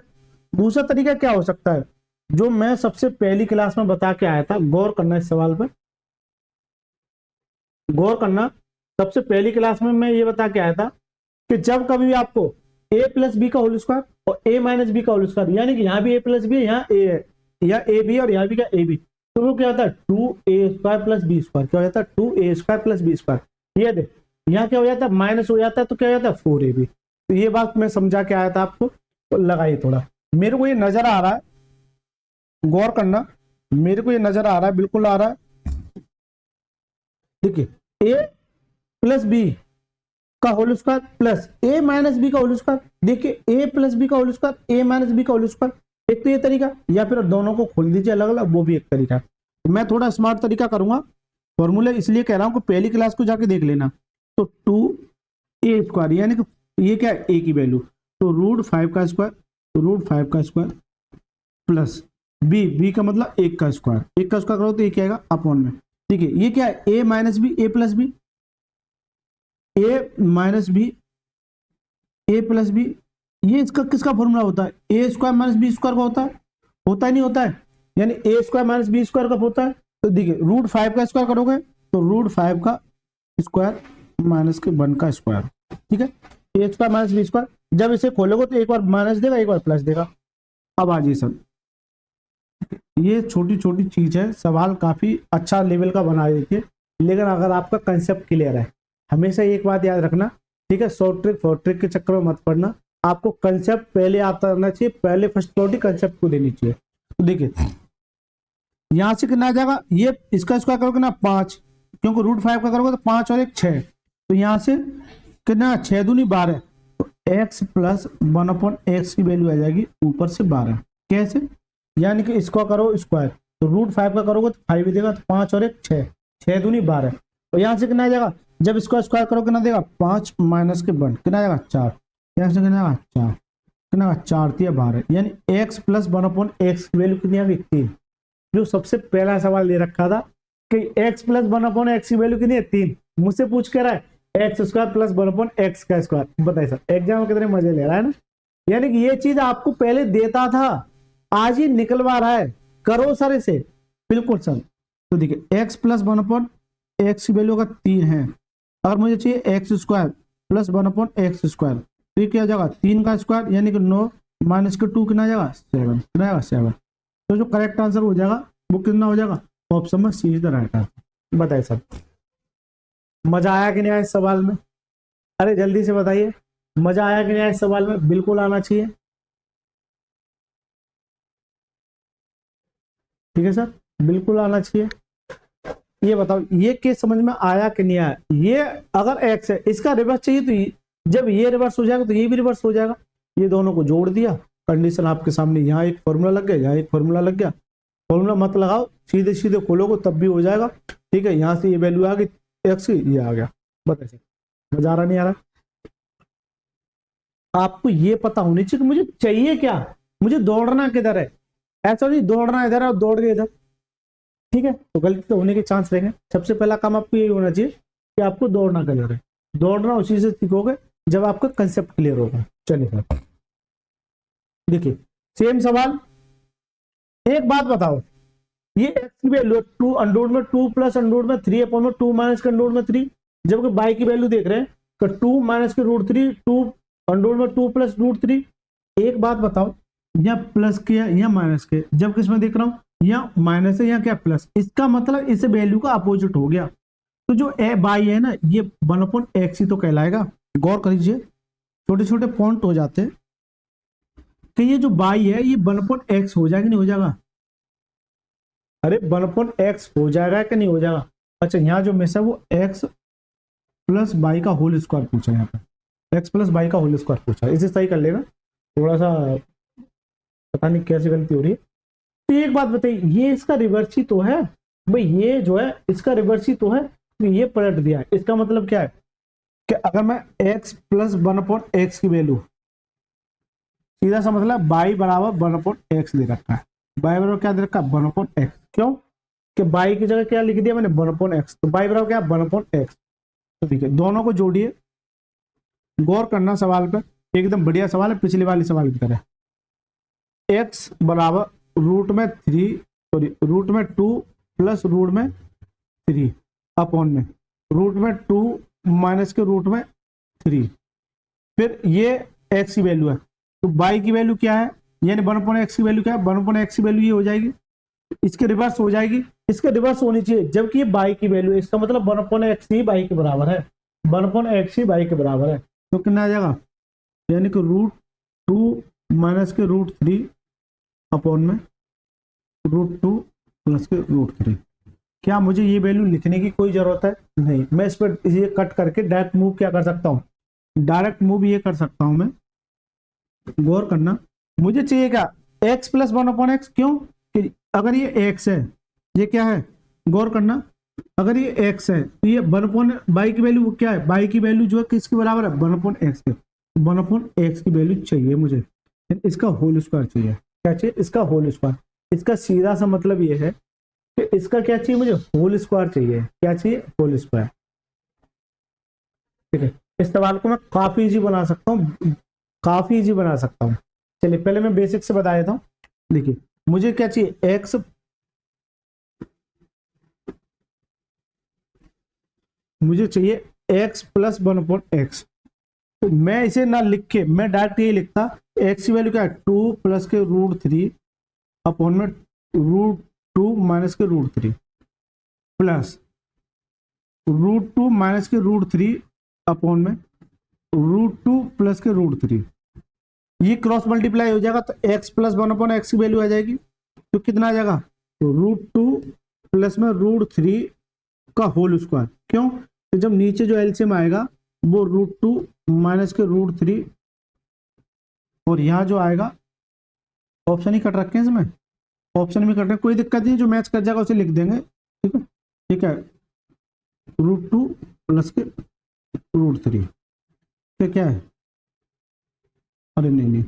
दूसरा तरीका क्या हो सकता है, जो मैं सबसे पहली क्लास में बता के आया था, गौर करना इस सवाल पर, गौर करना, सबसे पहली क्लास में मैं ये बता के आया था कि जब कभी भी आपको a प्लस बी का होल स्क्वायर और a माइनस बी का होल स्क्वायर, यानी कि यहाँ भी a प्लस बी है, यहाँ a है, या ए बी और यहाँ भी क्या ए बी, तो वो क्या होता है 2a² प्लस बी स्क्वायर, क्या हो जाता है 2a² प्लस बी स्क्वायर। ये देख यहाँ क्या हो जाता है माइनस हो जाता है, तो क्या हो जाता है 4ab। तो ये बात मैं समझा के आया था आपको, तो लगाइए थोड़ा, मेरे को ये नजर आ रहा है, गौर करना, मेरे को ये नजर आ रहा है, बिल्कुल आ रहा है। देखिए a प्लस बी का whole square plus a minus B का होल स्क्वायर, देखिए a प्लस बी का whole square a minus B का होल स्क्वायर, एक तो ये तरीका, या फिर दोनों को खोल दीजिए अलग अलग, वो भी एक तरीका है। मैं थोड़ा स्मार्ट तरीका करूंगा, फॉर्मूला इसलिए कह रहा हूं कि पहली क्लास को जाके देख लेना। तो 2a² यानी कि ये क्या है a की वैल्यू, तो रूट 5 का स्क्वायर, तो रूट 5 का स्क्वायर प्लस b का मतलब 1 का स्क्वायर, 1 का स्क्वायर करो तो ये क्या आएगा अपॉन में, ठीक है। ये क्या है a minus B, a plus B, a minus B, a plus B, ये इसका किसका फॉर्मूला होता है, A square minus B square का होता है नहीं होता है, यानी A square minus B square का होता है। तो देखिए √5 का स्क्वायर करोगे तो √5 का स्क्वायर माइनस के 1 का स्क्वायर, ठीक है, A square minus B square. जब इसे खोलोगे तो एक बार माइनस देगा एक बार प्लस देगा। अब आ जाइए सर, ये छोटी छोटी चीज है, सवाल काफी अच्छा लेवल का बना देखिए, लेकिन अगर आपका कंसेप्ट क्लियर है, हमेशा एक बात याद रखना, ठीक है, शॉर्ट ट्रिक फॉर ट्रिक के चक्कर में मत पड़ना, आपको कंसेप्ट पहले आता रहना चाहिए, पहले फर्स्ट प्रायोरिटी कंसेप्ट को देनी चाहिए। तो देखिए यहां से कितना आ जाएगा, ये इसका स्क्वायर करोगे ना 5, क्योंकि √5 का करोगे तो 5 और 1 6, तो यहां से कितना 6 दूनी 12, तो x प्लस 1/x की वैल्यू आ जाएगी ऊपर से 12। कैसे, यानी कि इसको करो स्क्वायर तो √5 का करोगे तो 5 देगा, तो 5 और 1 6, 6 दूनी 12, तो यहाँ से कितना आ जाएगा, जब इसको स्क्वायर करो कितना देगा 5 माइनस के 1 कितना आ जाएगा 4, यहाँ से कितना आएगा 4, कितना आएगा 4 × 12, यानी x प्लस 1/x की वैल्यू कितनी आ गई 3। जो सबसे पहला सवाल ले रखा था कि x प्लस 1/x की वैल्यू कितनी है 3, मुझसे पूछ कर रहा है x स्क्वायर प्लस 1/x का स्क्वायर। बताइए सर एग्जाम में कितने मजे ले रहा है ना, यानी कि ये चीज आपको पहले देता था, आज ही निकलवा रहा है, करो सर इसे, बिल्कुल सर। तो देखिए x प्लस 1/x की वैल्यू का 3 है, अगर मुझे चाहिए x square plus 1/x square, तो ये क्या जाएगा 3 का स्क्वायर, यानी कि 9 माइनस के 2 कितना जाएगा 7, कितना आएगा 7। तो जो करेक्ट आंसर हो जाएगा वो कितना हो जाएगा, ऑप्शन में सी इज द राइट आंसर। बताइए सर मजा आया कि नहीं आया इस सवाल में, अरे जल्दी से बताइए मजा आया कि नहीं आया इस सवाल में, बिल्कुल आना चाहिए, ठीक है सर बिल्कुल आना चाहिए। ये बताओ ये केस समझ में आया कि नहीं आया, ये अगर x है इसका रिवर्स चाहिए तो जब ये रिवर्स हो जाएगा तो ये भी रिवर्स हो जाएगा, ये दोनों को जोड़ दिया, कंडीशन आपके सामने, यहाँ एक फॉर्मूला लग गया यहाँ एक फॉर्मूला लग गया, फॉर्मूला मत लगाओ सीधे सीधे खोलोगे तब भी हो जाएगा, ठीक है, यहाँ से ये वैल्यू आ गई x की, ये आ गया। बताइए मजा आ रहा नहीं आ रहा, आपको ये पता होनी चाहिए कि मुझे चाहिए क्या, मुझे दौड़ना किधर है, ऐसा नहीं दौड़ना इधर है और दौड़ गए इधर, ठीक है, तो गलती तो होने के चांस रहेंगे। सबसे पहला काम आपको ये होना चाहिए कि आपको दौड़ना किधर है, दौड़ना उसी से सीखोगे जब आपका कंसेप्ट क्लियर होगा। चलिए सर देखिए सेम सवाल, एक बात बताओ, ये x की वैल्यू 2 अंडररूट में 2 प्लस अंडररूट में 3 अपॉन में 2 माइनस के अंडररूट में 3, जबकि y की वैल्यू देख रहे हैं तो 2 माइनस के √3 2 अंडररूट में 2 प्लस √3। एक बात बताओ यहाँ प्लस के या माइनस के, जब किसमें देख रहा हूँ यहाँ माइनस है यहाँ क्या प्लस, इसका मतलब इस वैल्यू का अपोजिट हो गया, तो जो y है ना ये 1/x ही तो कहलाएगा। गौर करिए छोटे छोटे पॉइंट हो जाते हैं कि ये जो y है ये 1/x हो जाएगा नहीं हो जाएगा, अरे 1/x हो जाएगा कि नहीं हो जाएगा। अच्छा यहाँ जो मिस है वो x प्लस y का होल स्क्वायर पूछा है, यहाँ पे x प्लस y का होल स्क्वायर पूछा है, इसे सही कर लेना, थोड़ा सा पता नहीं कैसे गलती हो रही है। तो एक बात बताइए ये इसका रिवर्स ही तो है भाई, ये जो है इसका रिवर्स ही तो है, तो ये पलट दिया है, इसका मतलब क्या है कि अगर मैं x प्लस 1/x की वैल्यू, सीधा सा मतलब y बराबर 1/x दे रखा है, y बराबर क्या दे रखा है 1/x, क्यों कि y की जगह क्या लिख दिया मैंने 1/x, तो y बराबर क्या 1/x। तो ठीक है दोनों को जोड़िए, गौर करना सवाल पर, एकदम बढ़िया सवाल है पिछले वाली सवाल की तरह। x बराबर √2 प्लस √3 अपॉन में √2 माइनस के √3, फिर ये x की वैल्यू है, तो y की वैल्यू क्या है, यानी 1/x की वैल्यू क्या है, 1/x की वैल्यू ये हो जाएगी, इसके रिवर्स हो जाएगी, इसके रिवर्स होनी चाहिए, जबकि ये y की वैल्यू है, इसका मतलब 1/x ही y के बराबर है, 1/x ही y के बराबर है, तो कितना आ जाएगा, यानी कि √2 माइनस के √3 अपॉन में √2 प्लस के √3। क्या मुझे ये वैल्यू लिखने की कोई जरूरत है, नहीं, मैं इस पर ये कट करके डायरेक्ट मूव क्या कर सकता हूँ, डायरेक्ट मूव ये कर सकता हूं मैं। गौर करना मुझे चाहिए क्या x प्लस 1/x, क्यों कि अगर ये x है ये क्या है, गौर करना अगर ये x है तो ये 1/y की वैल्यू क्या है, y की वैल्यू जो है किसके बराबर है 1/x के, 1/x की वैल्यू चाहिए मुझे, इसका होल स्क्वायर चाहिए, क्या चाहिए इसका होल स्क्वायर, इसका सीधा सा मतलब ये है कि इसका क्या चाहिए मुझे होल स्क्वायर चाहिए, क्या चाहिए होल स्क्वायर, ठीक है। इस सवाल को मैं काफी इजी बना सकता हूँ, काफी इजी बना सकता हूँ। चलिए पहले मैं बेसिक से बता देता हूँ। देखिए मुझे क्या चाहिए, एक्स, मुझे चाहिए एक्स प्लस 1/x। तो मैं इसे ना लिख के मैं डायरेक्ट ये लिखता, एक्स की वैल्यू क्या है 2 प्लस के √3 अपॉन में √2 माइनस के √3 प्लस √2 माइनस के √3 अपॉन में √2 प्लस के √3। ये क्रॉस मल्टीप्लाई हो जाएगा तो x प्लस 1/x की वैल्यू आ जाएगी। तो कितना आ जाएगा, √2 प्लस में √3 का होल स्क्वायर। क्यों, तो जब नीचे जो एलसीएम आएगा वो √2 माइनस के √3 और यहाँ जो आएगा, ऑप्शन ही कट रखे हैं इसमें, ऑप्शन भी कट रहे, कोई दिक्कत नहीं, जो मैच कर जाएगा उसे लिख देंगे। ठीक है, ठीक है, √2 प्लस के √3 फिर क्या है, अरे नहीं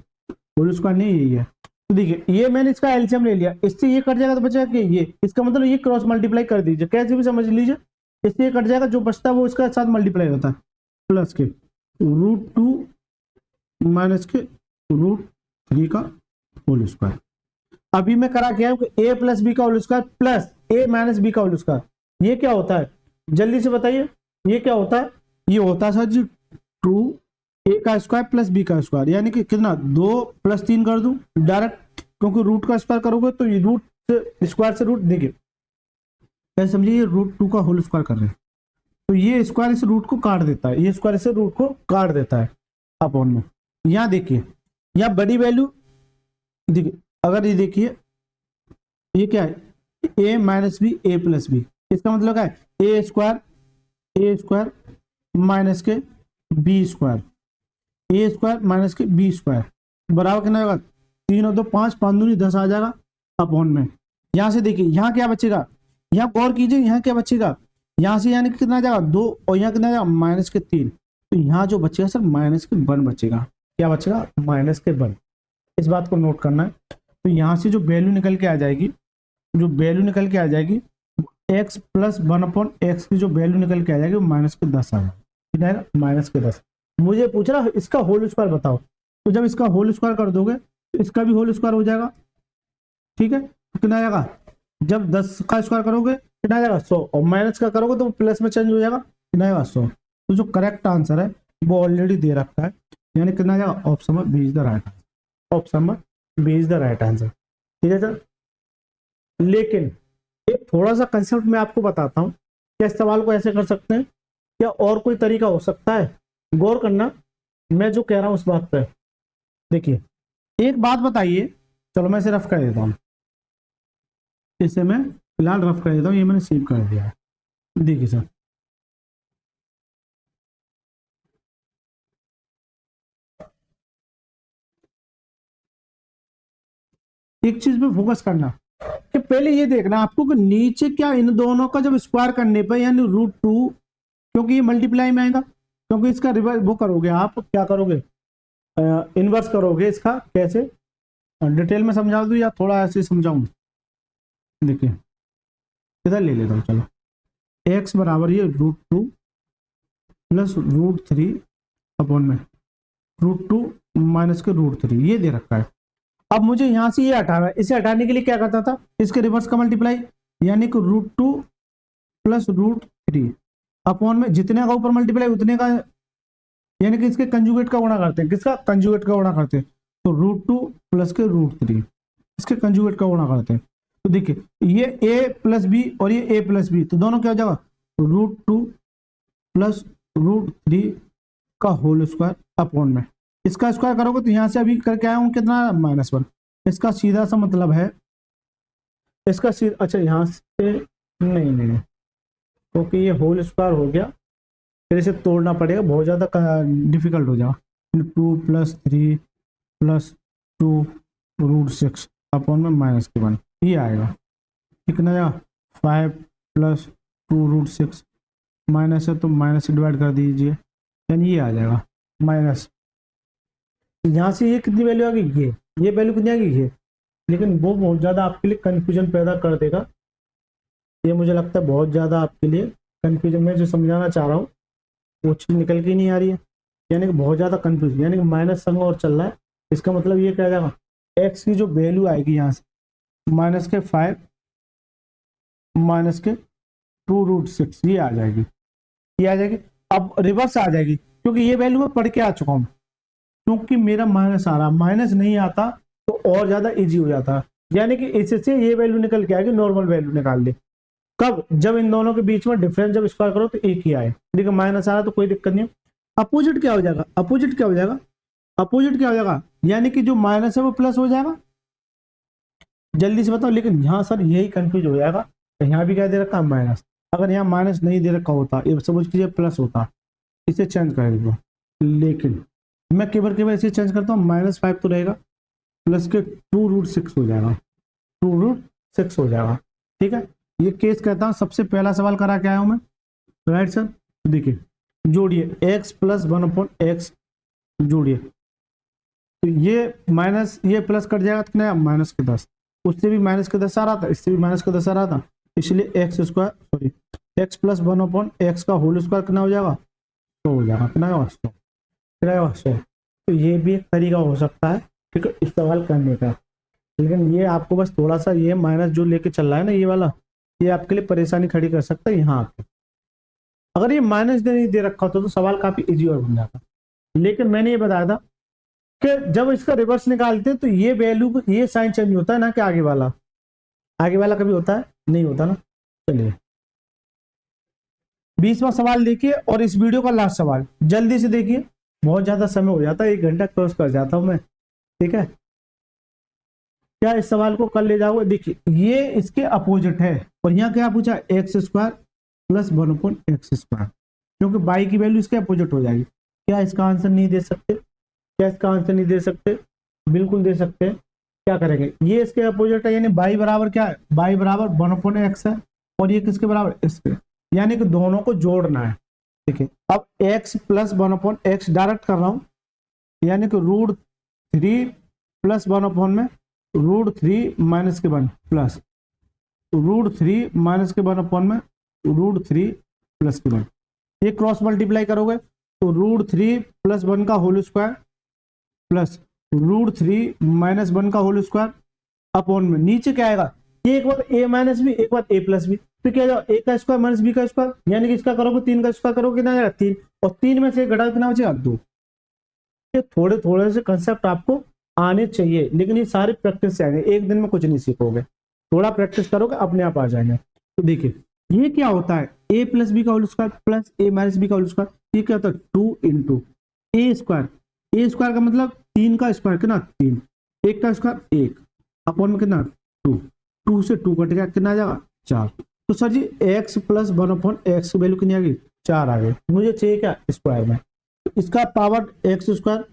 होल स्क्वायर नहीं, यही है। तो देखिए ये मैंने इसका एलसीएम ले लिया, इससे ये कट जाएगा तो बचेगा कि ये, इसका मतलब ये क्रॉस मल्टीप्लाई कर दीजिए, कैसे भी समझ लीजिए, इससे ये कट जाएगा, जो बचता है वो इसका साथ मल्टीप्लाई होता है, प्लस के √2 माइनस के √3 का होल स्क्वायर। अभी मैं करा क्या है, a प्लस बी का whole square plus a minus B का होल स्क्वायर, ये क्या होता है जल्दी से बताइए, ये क्या होता है, ये होता है सर जी 2a का स्क्वायर प्लस b का स्क्वायर, यानी कि कितना 2 + 3 कर दूं डायरेक्ट, क्योंकि रूट का स्क्वायर करोगे तो ये रूट स्क्वायर से रूट, देखिए क्या समझिए, ये √2 का होल स्क्वायर कर रहे हैं, तो ये स्क्वायर इस रूट को काट देता है, ये स्क्वायर इस रूट को काट देता है अपॉन में। यहाँ देखिए, यहाँ बड़ी वैल्यू देखिए, अगर ये देखिए ये क्या है, a minus B a plus B, इसका मतलब क्या है a स्क्वायर माइनस के b square, a square minus के b स्क्वायर बराबर कितना होगा, 3 और 2 5, 5 दूनी 10 आ जाएगा अपॉन में। यहाँ से देखिए यहाँ क्या बचेगा, यहाँ गौर कीजिए, यहाँ क्या बचेगा, यहाँ से यानी कि कितना आ जाएगा 2 और यहाँ कितना आ जाएगा -3, तो यहाँ जो बचेगा सर -1 बचेगा। क्या बचेगा, -1। इस बात को नोट करना है। तो यहाँ से जो वैल्यू निकल के आ जाएगी, जो वैल्यू निकल के आ जाएगी x प्लस 1/x की जो वैल्यू निकल के आ जाएगी वो -10 आ जाएगा, कितना आएगा -10। मुझे पूछ रहा इसका होल स्क्वायर बताओ, तो जब इसका होल स्क्वायर कर दोगे तो इसका भी होल स्क्वायर हो जाएगा। ठीक है, तो कितना आएगा, जब 10 का स्क्वायर करोगे कितना आएगा 100, और माइनस का करोगे तो प्लस में चेंज हो जाएगा, कितना आएगा 100। तो जो करेक्ट आंसर है वो ऑलरेडी दे रखा है, यानी कितना आ जाएगा, ऑप्शन में B is the right answer, option में B is the right answer. ठीक है सर, लेकिन एक थोड़ा सा कंसेप्ट मैं आपको बताता हूँ, क्या इस सवाल को ऐसे कर सकते हैं, क्या और कोई तरीका हो सकता है, गौर करना मैं जो कह रहा हूँ उस बात पर। देखिए एक बात बताइए, चलो मैं इसे रफ कर देता हूँ, इसे मैं फिलहाल रफ कर देता हूँ, ये मैंने सेव कर दिया है। देखिए सर, एक चीज पे फोकस करना कि पहले ये देखना आपको कि नीचे क्या इन दोनों का जब स्क्वायर करने पर यानी √2, क्योंकि ये मल्टीप्लाई में आएगा, क्योंकि इसका रिवर्स वो करोगे, आप क्या करोगे इनवर्स करोगे इसका, कैसे डिटेल में समझा दूं या थोड़ा ऐसे समझाऊं। देखिए इधर ले लेता हूँ, चलो x बराबर ये √2 प्लस √3 अपॉन में √2 माइनस के √3, ये दे रखा है। अब मुझे यहाँ से ये हटाना है, इसे हटाने के लिए क्या करता था, इसके रिवर्स का मल्टीप्लाई, यानी कि √2 प्लस √3 अपॉन में जितने का ऊपर मल्टीप्लाई उतने का, यानी कि इसके कंजुगेट का गुणा करते हैं, किसका कंजुगेट का गुणा करते हैं, तो √2 प्लस के √3 इसके कंजुगेट का गुणा करते हैं। तो देखिए ये a प्लस बी और ये a प्लस बी, तो दोनों क्या हो जाएगा √2 प्लस √3 का होल स्क्वायर अपॉन में, इसका स्क्वायर करोगे तो यहाँ से अभी करके आया हूँ कितना -1, इसका सीधा सा मतलब है, इसका सीधा, अच्छा यहाँ से नहीं क्योंकि ये होल स्क्वायर हो गया, फिर इसे तोड़ना पड़ेगा, बहुत ज़्यादा डिफिकल्ट हो जाएगा। 2 + 3 + 2 √6 अपॉन में -1, ये आएगा कितना आएगा 5 + 2 √6, माइनस है तो माइनस से डिवाइड कर दीजिए, यानी ये आ जाएगा माइनस, यहाँ से ये कितनी वैल्यू आ गई, ये वैल्यू कितनी आ गई है, लेकिन वो बहुत ज़्यादा आपके लिए कंफ्यूजन पैदा कर देगा, ये मुझे लगता है बहुत ज़्यादा आपके लिए कंफ्यूजन में जो समझाना चाह रहा हूँ वो चीज़ निकल के नहीं आ रही है। यानी कि बहुत ज्यादा कंफ्यूज, यानी कि माइनस संग और चल रहा है। इसका मतलब ये क्या जाएगा, एक्स की जो वैल्यू आएगी यहाँ से -5 -2√6 ये आ जाएगी, ये आ जाएगी। अब रिवर्स आ जाएगी क्योंकि ये वैल्यू मैं पढ़ के आ चुका हूँ, क्योंकि मेरा माइनस आ रहा, माइनस नहीं आता तो और ज्यादा इजी हो जाता। यानी कि इससे ये वैल्यू निकल के आएगी, नॉर्मल वैल्यू निकाल ले। कब, जब इन दोनों के बीच में डिफरेंस जब स्क्वायर करो तो एक ही आए। देखिए माइनस आ रहा तो कोई दिक्कत नहीं। अपोजिट क्या हो जाएगा, अपोजिट क्या हो जाएगा, अपोजिट क्या हो जाएगा, यानी कि जो माइनस है वो प्लस हो जाएगा। जल्दी से बताओ, लेकिन यहाँ सर यही कंफ्यूज हो जाएगा, तो यहाँ भी क्या दे रखा है माइनस, अगर यहाँ माइनस नहीं दे रखा होता, ये समझ कीजिए प्लस होता, इसे चेंज कर दो। लेकिन मैं केवल इसे चेंज करता हूँ, -5 तो रहेगा, प्लस के 2√6 हो जाएगा, 2√6 हो जाएगा। ठीक है, ये केस कहता हूँ सबसे पहला सवाल करा के आया हूँ मैं, राइट सर। देखिए जोड़िए x + 1/x जोड़िए, तो ये माइनस ये प्लस कट जाएगा, कितना -10, उससे भी -10 आ रहा था, इससे भी -10 आ रहा था, इसलिए x + 1/x का होल स्क्वायर कितना हो जाएगा, 100 हो जाएगा। कितना होगा, 100। तो ये भी एक तरीका हो सकता है, ठीक है, इस सवाल करने का। लेकिन ये आपको बस थोड़ा सा ये माइनस जो लेके चल रहा है ना ये वाला, ये आपके लिए परेशानी खड़ी कर सकता है यहाँ आके। अगर ये माइनस नहीं दे रखा होता तो सवाल काफी इजी और बन जाता। लेकिन मैंने ये बताया था कि जब इसका रिवर्स निकालते हैं तो ये वैल्यू, ये साइन चेंज होता है ना, कि आगे वाला कभी होता है, नहीं होता ना। चलिए 20वां सवाल देखिए, और इस वीडियो का लास्ट सवाल जल्दी से देखिए, बहुत ज्यादा समय हो जाता है, 1 घंटा क्रॉस कर जाता हूं मैं। ठीक है, क्या इस सवाल को कर ले जाओगे। देखिए ये इसके अपोजिट है, और यहाँ क्या पूछा, x² + 1/x², क्योंकि y की वैल्यू इसके अपोजिट हो जाएगी। क्या इसका आंसर नहीं दे सकते, क्या इसका आंसर नहीं दे सकते, बिल्कुल दे सकते हैं। क्या करेंगे, ये इसके अपोजिट है, यानी y बराबर क्या है, y बराबर 1/x है, और ये किसके बराबर, इसके, यानी कि दोनों को जोड़ना है। देखिए अब x + 1/x डायरेक्ट कर रहा हूं, यानी कि √3 + 1/में √3 - 1 प्लस √3 - 1/में √3 + 1। ये क्रॉस मल्टीप्लाई करोगे तो √3 + 1 का होल स्क्वायर प्लस √3 - 1 का होल स्क्वायर अपॉन में नीचे क्या आएगा, ये एक बार a माइनस बी, एक बार a प्लस बी, तो क्या जाओ a का स्क्वायर माइनस b का स्क्वायर, यानी कि इसका करोगे 3 का स्क्वायर करोगे कितना आएगा, 3, और 3 में से घटा कितना बचेगा, 2। ये थोड़े थोड़े से कंसेप्ट आपको आने चाहिए, लेकिन ये सारे प्रैक्टिस से आएंगे, एक दिन में कुछ नहीं सीखोगे, थोड़ा प्रैक्टिस करोगे अपने आप आ जाएंगे। तो देखिए ये क्या होता है, a + b का whole square plus a - b का होल स्क्वायर, ये क्या होता है 2 × a स्क्वायर का मतलब 3 का स्क्वायर कितना 3, 1 का स्क्वायर 1 अपॉन में कितना 2, 2 से 2 कट गया, कितना आ जाएगा 4। तो सर जी x + 1/x की वैल्यू कितनी आ गई, 4 आ गई। मुझे चाहिए क्या, स्क्वायर में, तो इसका पावर x²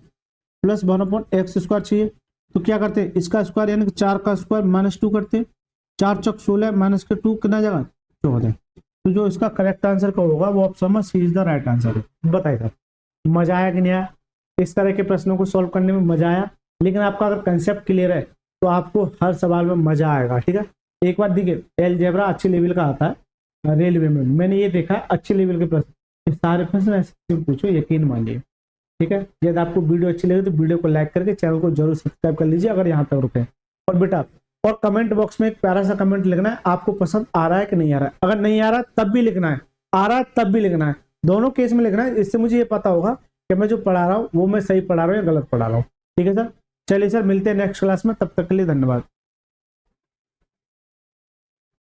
+ 1/x² चाहिए, तो क्या करते हैं, इसका स्क्वायर यानी कि 4 का स्क्वायर -2 करते हैं, 4 चौक 16 माइनस के 2 कितना जाएगा 14। तो जो इसका करेक्ट आंसर का होगा वो ऑप्शन में सी इज द राइट आंसर है। बताइए मजा आया कि नहीं आया, इस तरह के प्रश्नों को सॉल्व करने में मजा आया। लेकिन आपका अगर कंसेप्ट क्लियर है तो आपको हर सवाल में मजा आएगा। ठीक है, एक बार देखिए अलजेब्रा अच्छे लेवल का आता है रेलवे में, मैंने ये देखा अच्छे लेवल के प्रश्न, सारे प्रश्न ऐसे पूछो, यकीन मानिए। ठीक है, यदि आपको वीडियो अच्छी लगे तो वीडियो को लाइक करके चैनल को जरूर सब्सक्राइब कर लीजिए अगर यहाँ तक रुके। और बेटा और कमेंट बॉक्स में एक प्यारा सा कमेंट लिखना है, आपको पसंद आ रहा है कि नहीं आ रहा है। अगर नहीं आ रहा तब भी लिखना है, आ रहा है तब भी लिखना है, दोनों केस में लिखना है। इससे मुझे ये पता होगा कि मैं जो पढ़ा रहा हूँ वो मैं सही पढ़ा रहा हूँ या गलत पढ़ा रहा हूँ। ठीक है सर, चलिए सर मिलते हैं नेक्स्ट क्लास में, तब तक के लिए धन्यवाद।